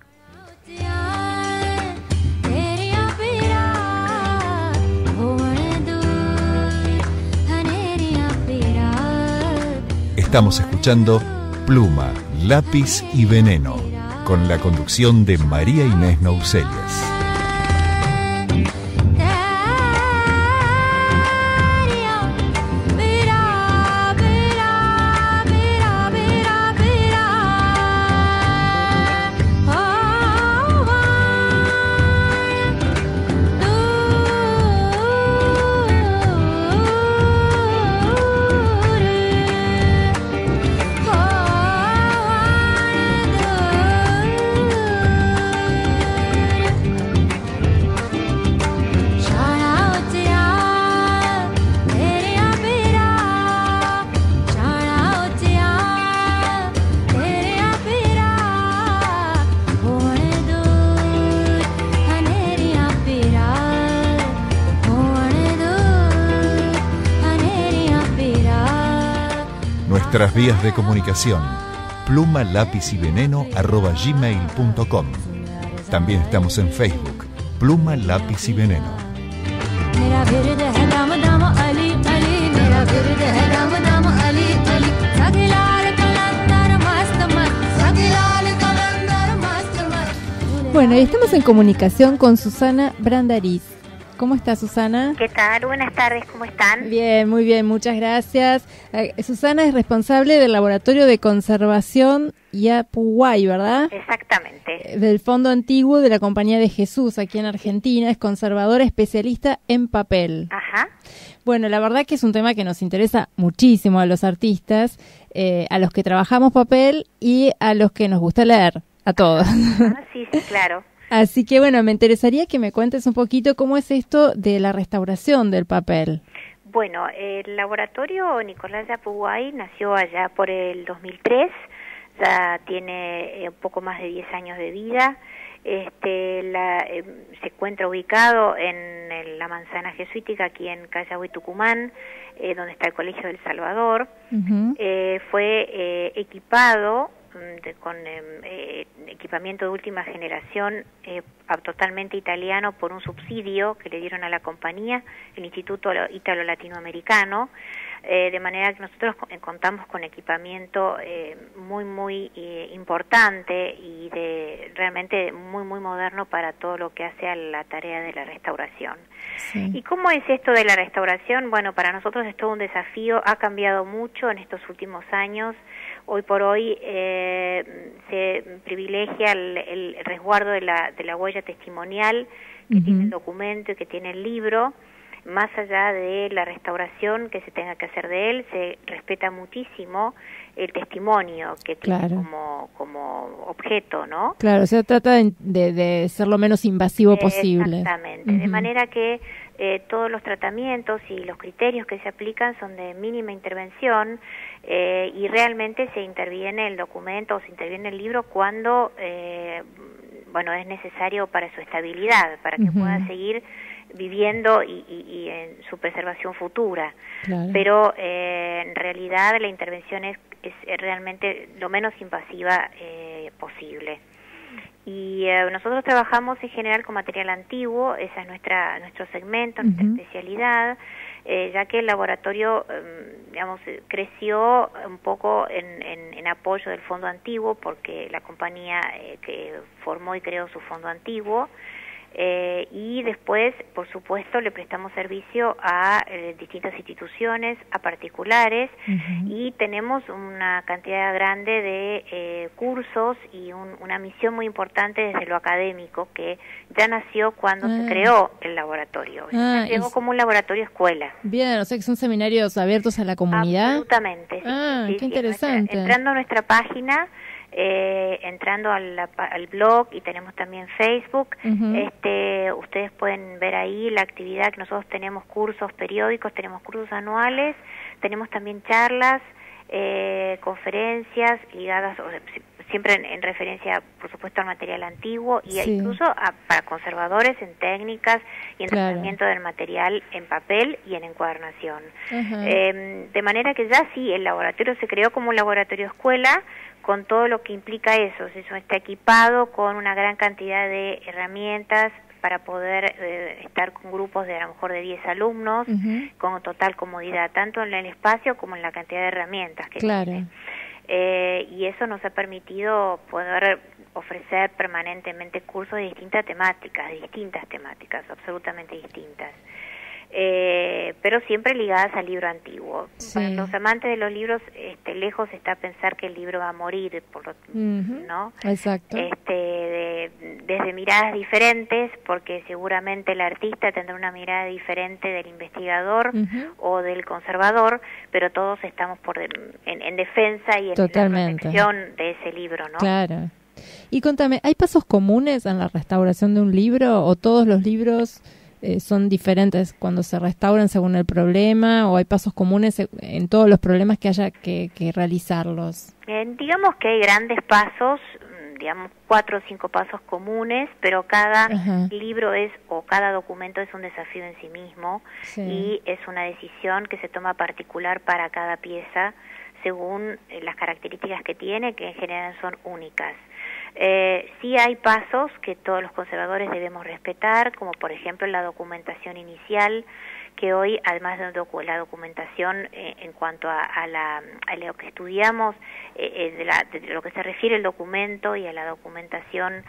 Estamos escuchando Pluma, Lápiz y Veneno, con la conducción de María Inés Nouselias. Nuestras vías de comunicación: pluma, lápiz y veneno @gmail.com. También estamos en Facebook, Pluma, Lápiz y Veneno. Bueno, y estamos en comunicación con Susana Brandariz. ¿Cómo está, Susana? ¿Qué tal? Buenas tardes, ¿cómo están? Bien, muy bien, muchas gracias. Susana es responsable del Laboratorio de Conservación Yapuguay, ¿verdad? Exactamente. Del Fondo Antiguo de la Compañía de Jesús, aquí en Argentina. Es conservadora especialista en papel. Ajá. Bueno, la verdad que es un tema que nos interesa muchísimo a los artistas, a los que trabajamos papel y a los que nos gusta leer, a todos. Sí, claro. Así que bueno, me interesaría que me cuentes un poquito cómo es esto de la restauración del papel. Bueno, el laboratorio Nicolás Yapuguay nació allá por el 2003, ya tiene un poco más de 10 años de vida. Se encuentra ubicado en la manzana jesuítica, aquí en Callao, Tucumán, donde está el Colegio del Salvador. Uh-huh. Fue equipado con equipamiento de última generación, totalmente italiano, por un subsidio que le dieron a la compañía, el Instituto Ítalo-Latinoamericano, de manera que nosotros contamos con equipamiento muy importante y realmente muy moderno para todo lo que hace a la tarea de la restauración. Sí. ¿Y cómo es esto de la restauración? Bueno, para nosotros es todo un desafío, ha cambiado mucho en estos últimos años. Hoy por hoy se privilegia el resguardo de la huella testimonial que tiene el documento y que tiene el libro. Más allá de la restauración que se tenga que hacer de él, se respeta muchísimo el testimonio que tiene como objeto, ¿no? Claro, se trata de ser lo menos invasivo posible. Exactamente, de manera que todos los tratamientos y los criterios que se aplican son de mínima intervención y realmente se interviene el documento o se interviene el libro cuando bueno, es necesario para su estabilidad, para que pueda seguir viviendo y en su preservación futura. Claro. Pero en realidad la intervención es realmente lo menos invasiva posible. Y nosotros trabajamos en general con material antiguo, esa es nuestro segmento, nuestra especialidad, ya que el laboratorio, digamos, creció un poco en apoyo del fondo antiguo, porque la compañía que formó y creó su fondo antiguo, y después, por supuesto, le prestamos servicio a distintas instituciones, a particulares, y tenemos una cantidad grande de cursos y una misión muy importante desde lo académico, que ya nació cuando se creó el laboratorio. Se creó como un laboratorio escuela. Bien, o sea que son seminarios abiertos a la comunidad. Absolutamente. Sí, qué interesante. Entrando a nuestra página, entrando al blog, y tenemos también Facebook, ustedes pueden ver ahí la actividad que nosotros tenemos, cursos periódicos, tenemos cursos anuales, tenemos también charlas, conferencias ligadas, siempre en referencia, por supuesto, al material antiguo, y incluso para conservadores en técnicas y en tratamiento del material en papel y en encuadernación. De manera que ya sí, el laboratorio se creó como un laboratorio escuela, con todo lo que implica eso. Eso está equipado con una gran cantidad de herramientas para poder estar con grupos de a lo mejor de 10 alumnos, con total comodidad, tanto en el espacio como en la cantidad de herramientas que tiene. Y eso nos ha permitido poder ofrecer permanentemente cursos de distintas temáticas, absolutamente distintas. Pero siempre ligadas al libro antiguo. Para los amantes de los libros, lejos está pensar que el libro va a morir, ¿no? Exacto. Desde miradas diferentes, porque seguramente el artista tendrá una mirada diferente del investigador o del conservador, pero todos estamos en defensa y en la protección de ese libro, ¿no? Claro. Y contame, ¿hay pasos comunes en la restauración de un libro, o todos los libros son diferentes cuando se restauran según el problema, o hay pasos comunes en todos los problemas que haya que realizarlos? Digamos que hay grandes pasos, digamos 4 o 5 pasos comunes, pero cada libro o cada documento es un desafío en sí mismo, y es una decisión que se toma particular para cada pieza según las características que tiene, que en general son únicas. Sí hay pasos que todos los conservadores debemos respetar, como por ejemplo la documentación inicial, que hoy, además de la documentación en cuanto a lo que estudiamos, de lo que se refiere al documento y a la documentación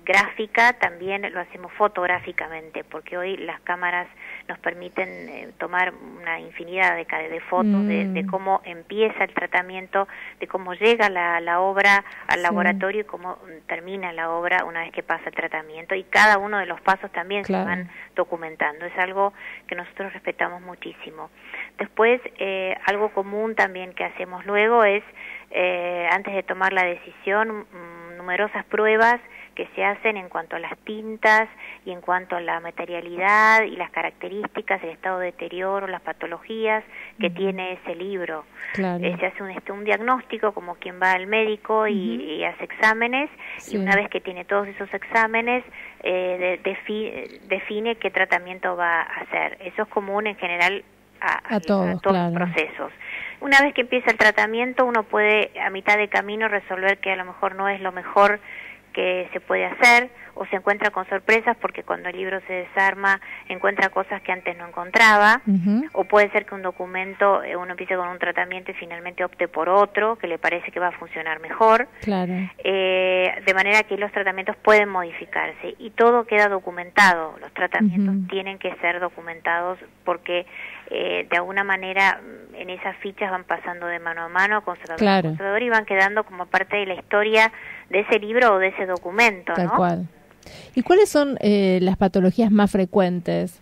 gráfica, también lo hacemos fotográficamente, porque hoy las cámaras nos permiten tomar una infinidad de fotos de cómo empieza el tratamiento, de cómo llega la obra al laboratorio y cómo termina la obra una vez que pasa el tratamiento, y cada uno de los pasos también se van documentando. Es algo que nosotros respetamos muchísimo. Después, algo común también que hacemos luego es, antes de tomar la decisión, numerosas pruebas que se hacen en cuanto a las tintas y en cuanto a la materialidad y las características, el estado de deterioro, las patologías que tiene ese libro. Se hace un diagnóstico, como quien va al médico y hace exámenes, y una vez que tiene todos esos exámenes, define qué tratamiento va a hacer. Eso es común en general a todos los procesos. Una vez que empieza el tratamiento, uno puede a mitad de camino resolver que a lo mejor no es lo mejor que se puede hacer, o se encuentra con sorpresas porque cuando el libro se desarma encuentra cosas que antes no encontraba, o puede ser que un documento, uno empiece con un tratamiento y finalmente opte por otro que le parece que va a funcionar mejor, de manera que los tratamientos pueden modificarse y todo queda documentado. Los tratamientos tienen que ser documentados porque de alguna manera en esas fichas van pasando de mano a mano, conservador a conservador, y van quedando como parte de la historia de ese libro o de ese documento. Tal cual. ¿Y cuáles son las patologías más frecuentes?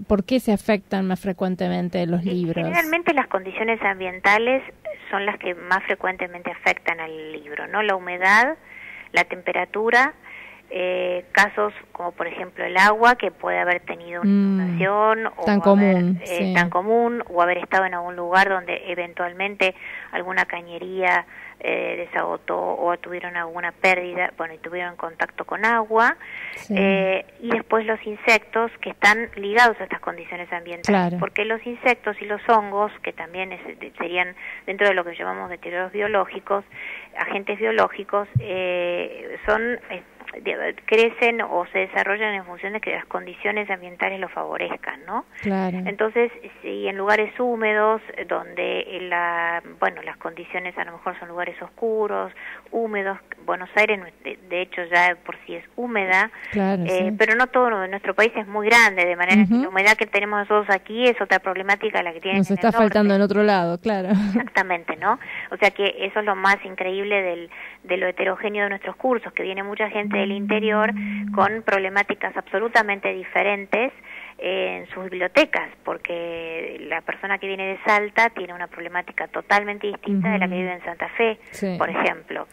¿Por qué se afectan más frecuentemente los libros? Generalmente las condiciones ambientales son las que más frecuentemente afectan al libro, ¿no? La humedad, la temperatura, casos como por ejemplo el agua, que puede haber tenido una inundación tan común, o haber estado en algún lugar donde eventualmente alguna cañería desagotó o tuvieron alguna pérdida, y tuvieron contacto con agua, y después los insectos que están ligados a estas condiciones ambientales, porque los insectos y los hongos, que también serían dentro de lo que llamamos deterioros biológicos, agentes biológicos, crecen o se desarrollan en función de que las condiciones ambientales lo favorezcan, ¿no? Claro. Entonces, si en lugares húmedos, donde las condiciones a lo mejor son lugares oscuros, húmedos, Buenos Aires de hecho ya por sí es húmeda, pero no todo nuestro país es muy grande, de manera que la humedad que tenemos nosotros aquí es otra problemática la que tienen nos está faltando en otro lado, claro. Exactamente, ¿no? O sea que eso es lo más increíble de lo heterogéneo de nuestros cursos, que viene mucha gente del interior con problemáticas absolutamente diferentes en sus bibliotecas, porque la persona que viene de Salta tiene una problemática totalmente distinta de la que vive en Santa Fe, por ejemplo,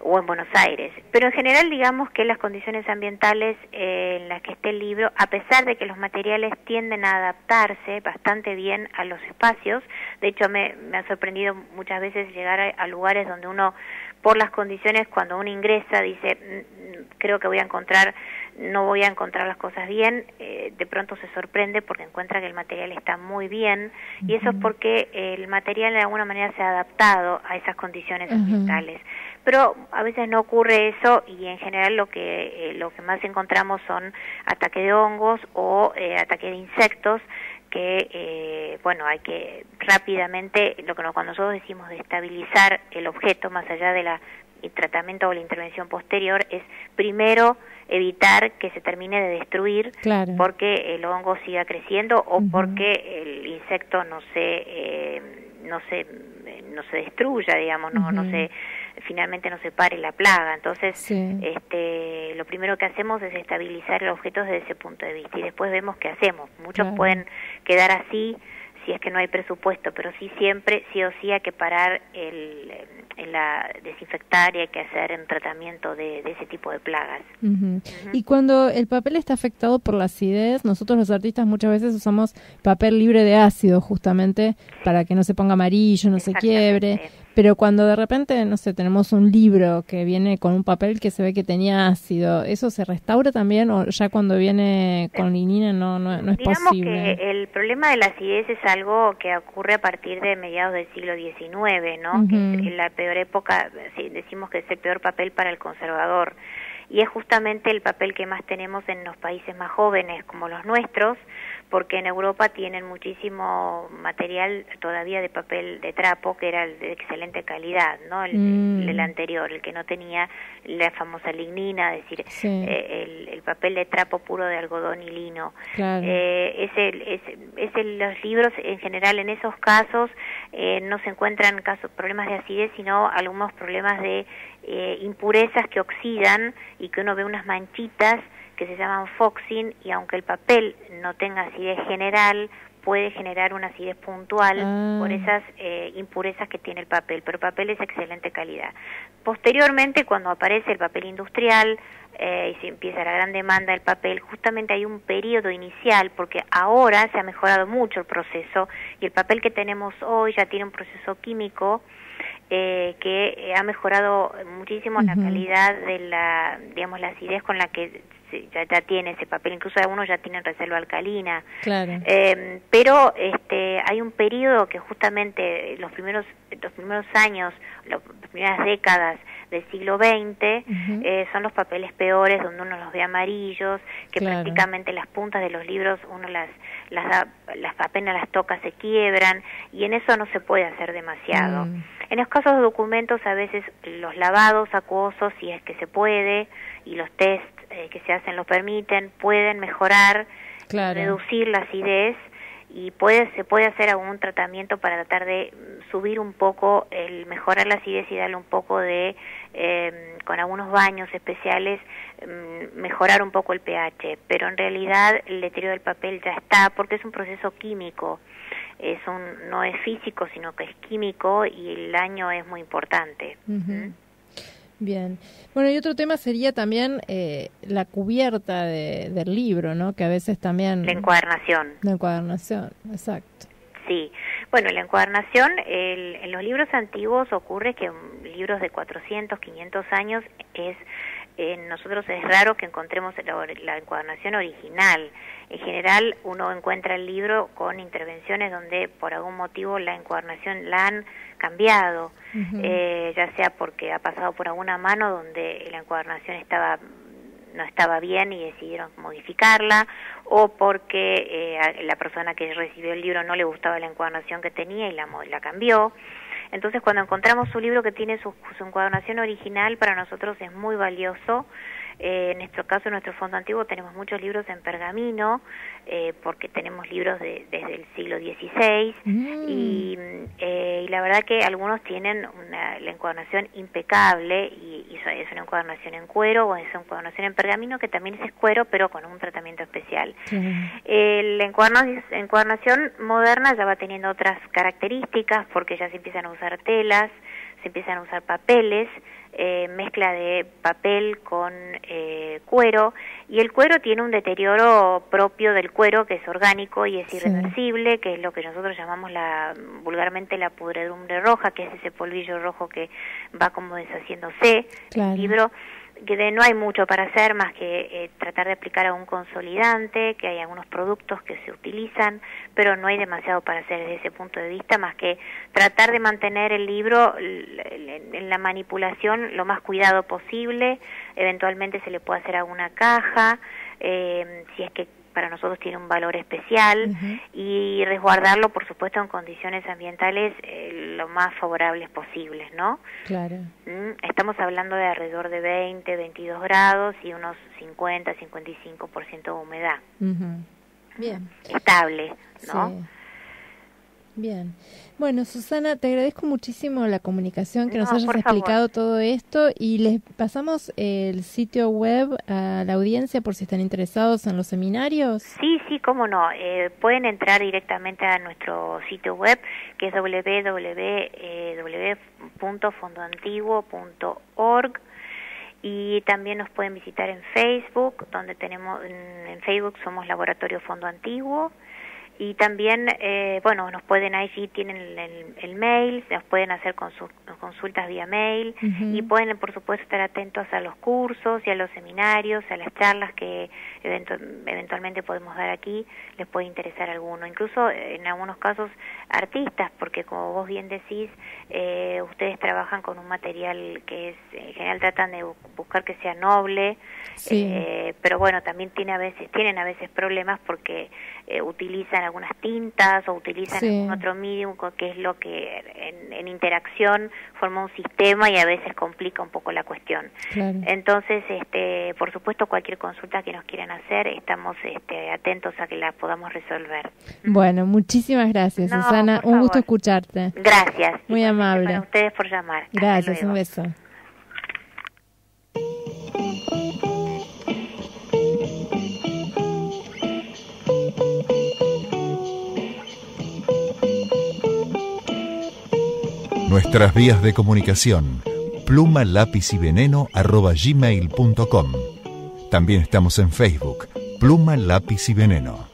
o en Buenos Aires. Pero en general, digamos que las condiciones ambientales en las que esté el libro, a pesar de que los materiales tienden a adaptarse bastante bien a los espacios, de hecho me ha sorprendido muchas veces llegar a lugares donde uno, por las condiciones, cuando uno ingresa, dice, creo que no voy a encontrar las cosas bien, de pronto se sorprende porque encuentra que el material está muy bien, y eso es porque el material de alguna manera se ha adaptado a esas condiciones ambientales. Pero a veces no ocurre eso, y en general lo que más encontramos son ataques de hongos o ataques de insectos, que hay que rápidamente, cuando nosotros decimos de estabilizar el objeto más allá de el tratamiento o la intervención posterior, es primero evitar que se termine de destruir, porque el hongo siga creciendo o porque el insecto no se destruya, digamos, finalmente no se pare la plaga. Entonces, lo primero que hacemos es estabilizar el objeto desde ese punto de vista, y después vemos qué hacemos. Muchos pueden quedar así si es que no hay presupuesto, pero sí o sí hay que parar desinfectar, y hay que hacer un tratamiento de ese tipo de plagas. Y cuando el papel está afectado por la acidez, nosotros los artistas muchas veces usamos papel libre de ácido justamente para que no se ponga amarillo, no se quiebre, pero cuando de repente, no sé, tenemos un libro que viene con un papel que se ve que tenía ácido, ¿eso se restaura también, o ya cuando viene con lignina no es posible? Digamos que el problema de la acidez es algo que ocurre a partir de mediados del siglo XIX, ¿no? Que es la peor época, decimos que es el peor papel para el conservador, y es justamente el papel que más tenemos en los países más jóvenes como los nuestros, porque en Europa tienen muchísimo material todavía de papel de trapo que era de excelente calidad, ¿no? El anterior, el que no tenía la famosa lignina, es decir, el papel de trapo puro de algodón y lino. Los libros en general en esos casos no se encuentran problemas de acidez, sino algunos problemas de impurezas que oxidan y que uno ve unas manchitas que se llaman foxing, y aunque el papel no tenga acidez general, puede generar una acidez puntual por esas impurezas que tiene el papel, pero el papel es de excelente calidad. Posteriormente, cuando aparece el papel industrial y se empieza la gran demanda del papel, justamente hay un periodo inicial, porque ahora se ha mejorado mucho el proceso, y el papel que tenemos hoy ya tiene un proceso químico que ha mejorado muchísimo la calidad de la acidez con la que ya tiene ese papel. Incluso algunos ya tienen reserva alcalina. Pero hay un periodo que justamente los primeros años, las primeras décadas del siglo XX son los papeles peores, donde uno los ve amarillos, que prácticamente las puntas de los libros uno las apenas las toca se quiebran, y en eso no se puede hacer demasiado. En los casos de documentos, a veces los lavados acuosos, si es que se puede, y los test que se hacen lo permiten, pueden mejorar, reducir la acidez, y se puede hacer algún tratamiento para tratar de subir un poco, mejorar la acidez y darle un poco de, con algunos baños especiales, mejorar un poco el pH, pero en realidad el deterioro del papel ya está, porque es un proceso químico, no es físico, sino que es químico, y el daño es muy importante. Bien. Bueno, y otro tema sería también la cubierta del libro, ¿no? Que a veces también... La encuadernación. La encuadernación, exacto. Sí. Bueno, la encuadernación, en los libros antiguos ocurre que libros de 400, 500 años nosotros es raro que encontremos la encuadernación original. En general uno encuentra el libro con intervenciones donde por algún motivo la encuadernación la han cambiado, ya sea porque ha pasado por alguna mano donde la encuadernación no estaba bien y decidieron modificarla, o porque la persona que recibió el libro no le gustaba la encuadernación que tenía y la cambió. Entonces, cuando encontramos un libro que tiene su encuadernación original, para nosotros es muy valioso. En nuestro caso, en nuestro fondo antiguo, tenemos muchos libros en pergamino, porque tenemos libros desde el siglo XVI, y la verdad que algunos tienen la encuadernación impecable, y es una encuadernación en cuero o es una encuadernación en pergamino, que también es cuero, pero con un tratamiento especial. La encuadernación moderna ya va teniendo otras características, porque ya se empiezan a usar telas, se empiezan a usar papeles, mezcla de papel con cuero, y el cuero tiene un deterioro propio del cuero que es orgánico y es irreversible, que es lo que nosotros llamamos vulgarmente la pudredumbre roja, que es ese polvillo rojo que va como deshaciéndose. El libro, que no hay mucho para hacer más que tratar de aplicar algún consolidante, que hay algunos productos que se utilizan, pero no hay demasiado para hacer desde ese punto de vista, más que tratar de mantener el libro en la manipulación lo más cuidado posible. Eventualmente se le puede hacer alguna caja, si es que para nosotros tiene un valor especial, y resguardarlo, por supuesto, en condiciones ambientales lo más favorables posibles, ¿no? Claro. Estamos hablando de alrededor de 20, 22 grados y unos 50, 55% de humedad. Bien. Estable, ¿no? Sí. Bien. Bueno, Susana, te agradezco muchísimo la comunicación, que nos hayas explicado todo esto, y les pasamos el sitio web a la audiencia por si están interesados en los seminarios. Sí, cómo no. Pueden entrar directamente a nuestro sitio web, que es www.fondoantiguo.org, y también nos pueden visitar en Facebook, donde en Facebook somos Laboratorio Fondo Antiguo. Y también, nos pueden, allí tienen el mail, nos pueden hacer consultas vía mail, y pueden, por supuesto, estar atentos a los cursos y a los seminarios, a las charlas que eventualmente podemos dar aquí, les puede interesar alguno. Incluso, en algunos casos, artistas, porque como vos bien decís, ustedes trabajan con un material que en general tratan de buscar que sea noble, pero bueno, también tienen a veces problemas porque utilizan algunas tintas o utilizan algún otro medium, que es lo que en interacción forma un sistema y a veces complica un poco la cuestión. Claro. Entonces, por supuesto, cualquier consulta que nos quieran hacer, estamos atentos a que la podamos resolver. Bueno, muchísimas gracias, Susana. Un gusto escucharte. Gracias. Muy amable. Para ustedes por llamar. Gracias, un beso. Nuestras vías de comunicación: pluma, lápiz y veneno @gmail.com. También estamos en Facebook, Pluma, Lápiz y Veneno.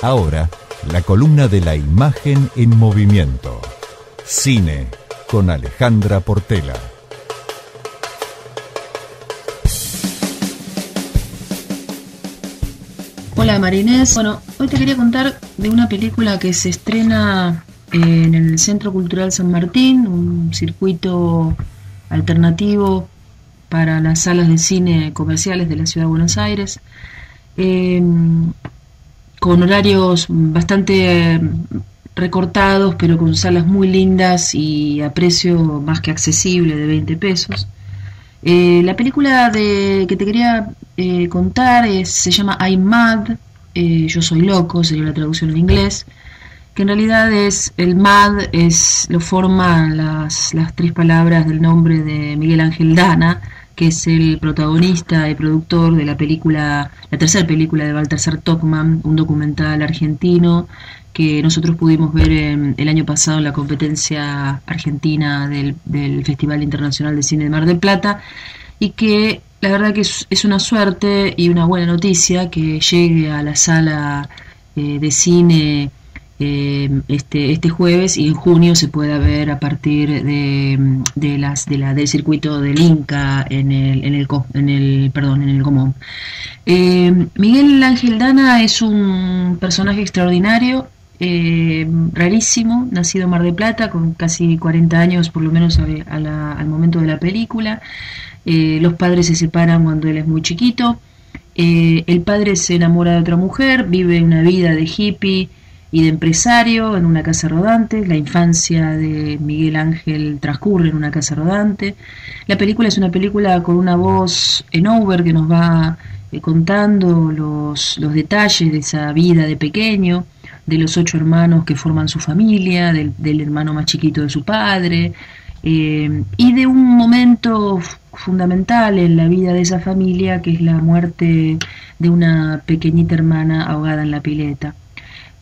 Ahora, la columna de la imagen en movimiento. Cine, con Alejandra Portela. Hola Marinés. Bueno, hoy te quería contar de una película que se estrena en el Centro Cultural San Martín, un circuito alternativo para las salas de cine comerciales de la Ciudad de Buenos Aires. Con horarios bastante recortados, pero con salas muy lindas y a precio más que accesible de 20 pesos. La película que te quería contar se llama I'm Mad, Yo Soy Loco, sería la traducción en inglés. que en realidad es el MAD, lo forman las 3 palabras del nombre de Miguel Ángel Dana, que es el protagonista y productor de la tercera película de Baltasar Tocman, un documental argentino que nosotros pudimos ver el año pasado en la competencia argentina del Festival Internacional de Cine de Mar del Plata, y que la verdad que es una suerte y una buena noticia que llegue a la sala de cine este jueves, y en junio se pueda ver a partir del circuito del Inca en el Comón. Miguel Ángel Dana es un personaje extraordinario, rarísimo, nacido en Mar del Plata con casi 40 años por lo menos al momento de la película. Los padres se separan cuando él es muy chiquito. El padre se enamora de otra mujer, vive una vida de hippie y de empresario en una casa rodante. La infancia de Miguel Ángel transcurre en una casa rodante. La película es una película con una voz en over que nos va contando los detalles de esa vida de pequeño, de los 8 hermanos que forman su familia, del hermano más chiquito de su padre, y de un momento fundamental en la vida de esa familia, que es la muerte de una pequeñita hermana ahogada en la pileta.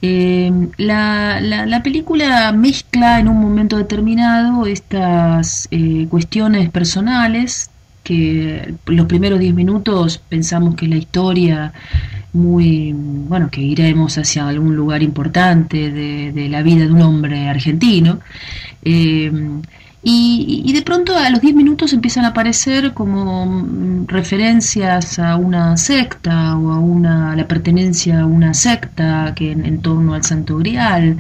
La película mezcla en un momento determinado estas cuestiones personales, que los primeros 10 minutos pensamos que la historia que iremos hacia algún lugar importante de la vida de un hombre argentino, y de pronto a los 10 minutos empiezan a aparecer como referencias a una secta o a la pertenencia a una secta que en torno al Santo Grial,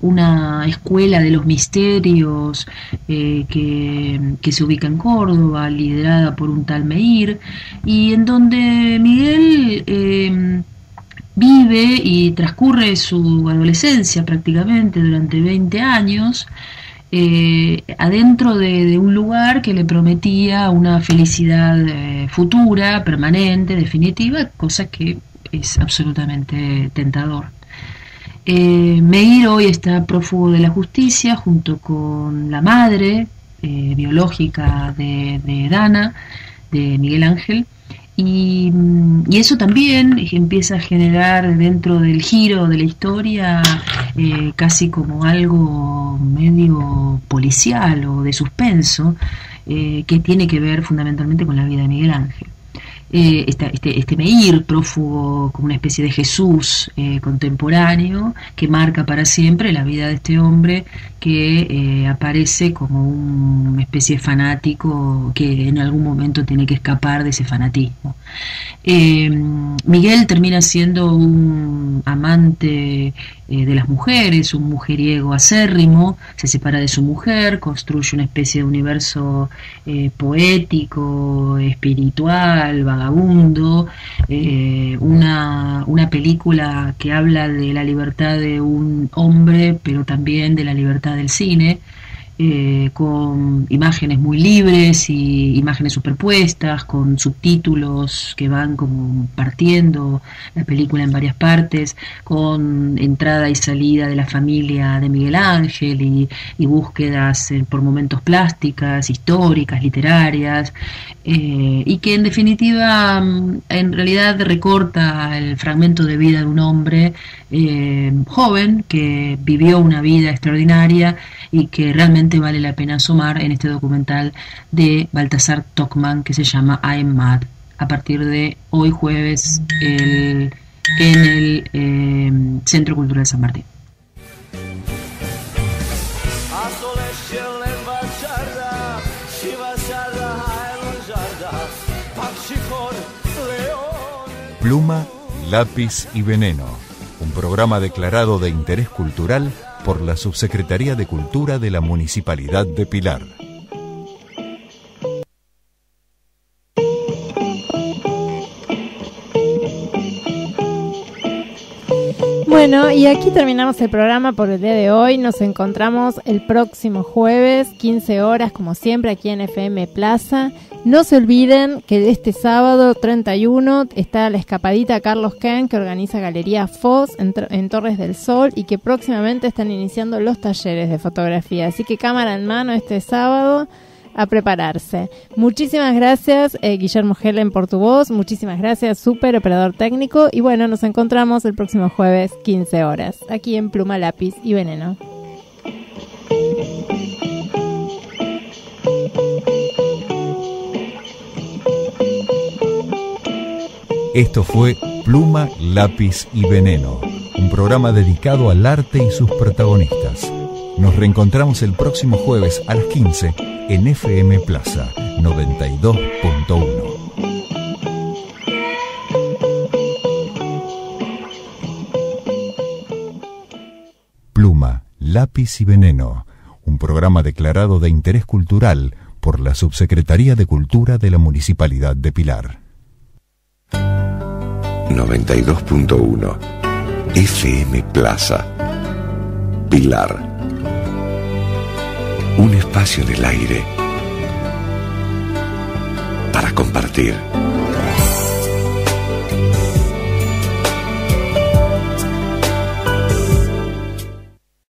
una escuela de los misterios que se ubica en Córdoba, liderada por un tal Meir, y en donde Miguel vive y transcurre su adolescencia prácticamente durante 20 años, adentro de un lugar que le prometía una felicidad futura, permanente, definitiva, cosa que es absolutamente tentador. Meir hoy está prófugo de la justicia junto con la madre biológica de Dana, de Miguel Ángel, y eso también empieza a generar dentro del giro de la historia casi como algo medio policial o de suspenso, que tiene que ver fundamentalmente con la vida de Miguel Ángel. Este Meir, prófugo, como una especie de Jesús contemporáneo, que marca para siempre la vida de este hombre que aparece como una especie de fanático que en algún momento tiene que escapar de ese fanatismo. Miguel termina siendo un amante de las mujeres, un mujeriego acérrimo, se separa de su mujer, construye una especie de universo poético, espiritual, vagabundo, una película que habla de la libertad de un hombre, pero también de la libertad del cine, con imágenes muy libres y imágenes superpuestas, con subtítulos que van como partiendo la película en varias partes, con entrada y salida de la familia de Miguel Ángel y búsquedas por momentos plásticas, históricas, literarias, y que en definitiva en realidad recorta el fragmento de vida de un hombre joven que vivió una vida extraordinaria y que realmente vale la pena asomar en este documental de Baltasar Tocman que se llama I'm Mad, a partir de hoy jueves en el Centro Cultural San Martín. Pluma, lápiz y veneno, un programa declarado de interés cultural por la Subsecretaría de Cultura de la Municipalidad de Pilar. Bueno, y aquí terminamos el programa por el día de hoy. Nos encontramos el próximo jueves, 15 horas, como siempre, aquí en FM Plaza. No se olviden que este sábado 31 está la escapadita Carlos Ken, que organiza Galería Foz en Torres del Sol, y que próximamente están iniciando los talleres de fotografía. Así que cámara en mano este sábado, a prepararse. Muchísimas gracias, Guillermo Helen, por tu voz. Muchísimas gracias, super operador técnico. Y bueno, nos encontramos el próximo jueves, 15 horas, aquí en Pluma, Lápiz y Veneno. Esto fue Pluma, Lápiz y Veneno, un programa dedicado al arte y sus protagonistas. Nos reencontramos el próximo jueves a las 15 en FM Plaza 92.1. Pluma, Lápiz y Veneno, un programa declarado de interés cultural por la Subsecretaría de Cultura de la Municipalidad de Pilar. 92.1 FM Plaza Pilar. Un espacio en el aire para compartir.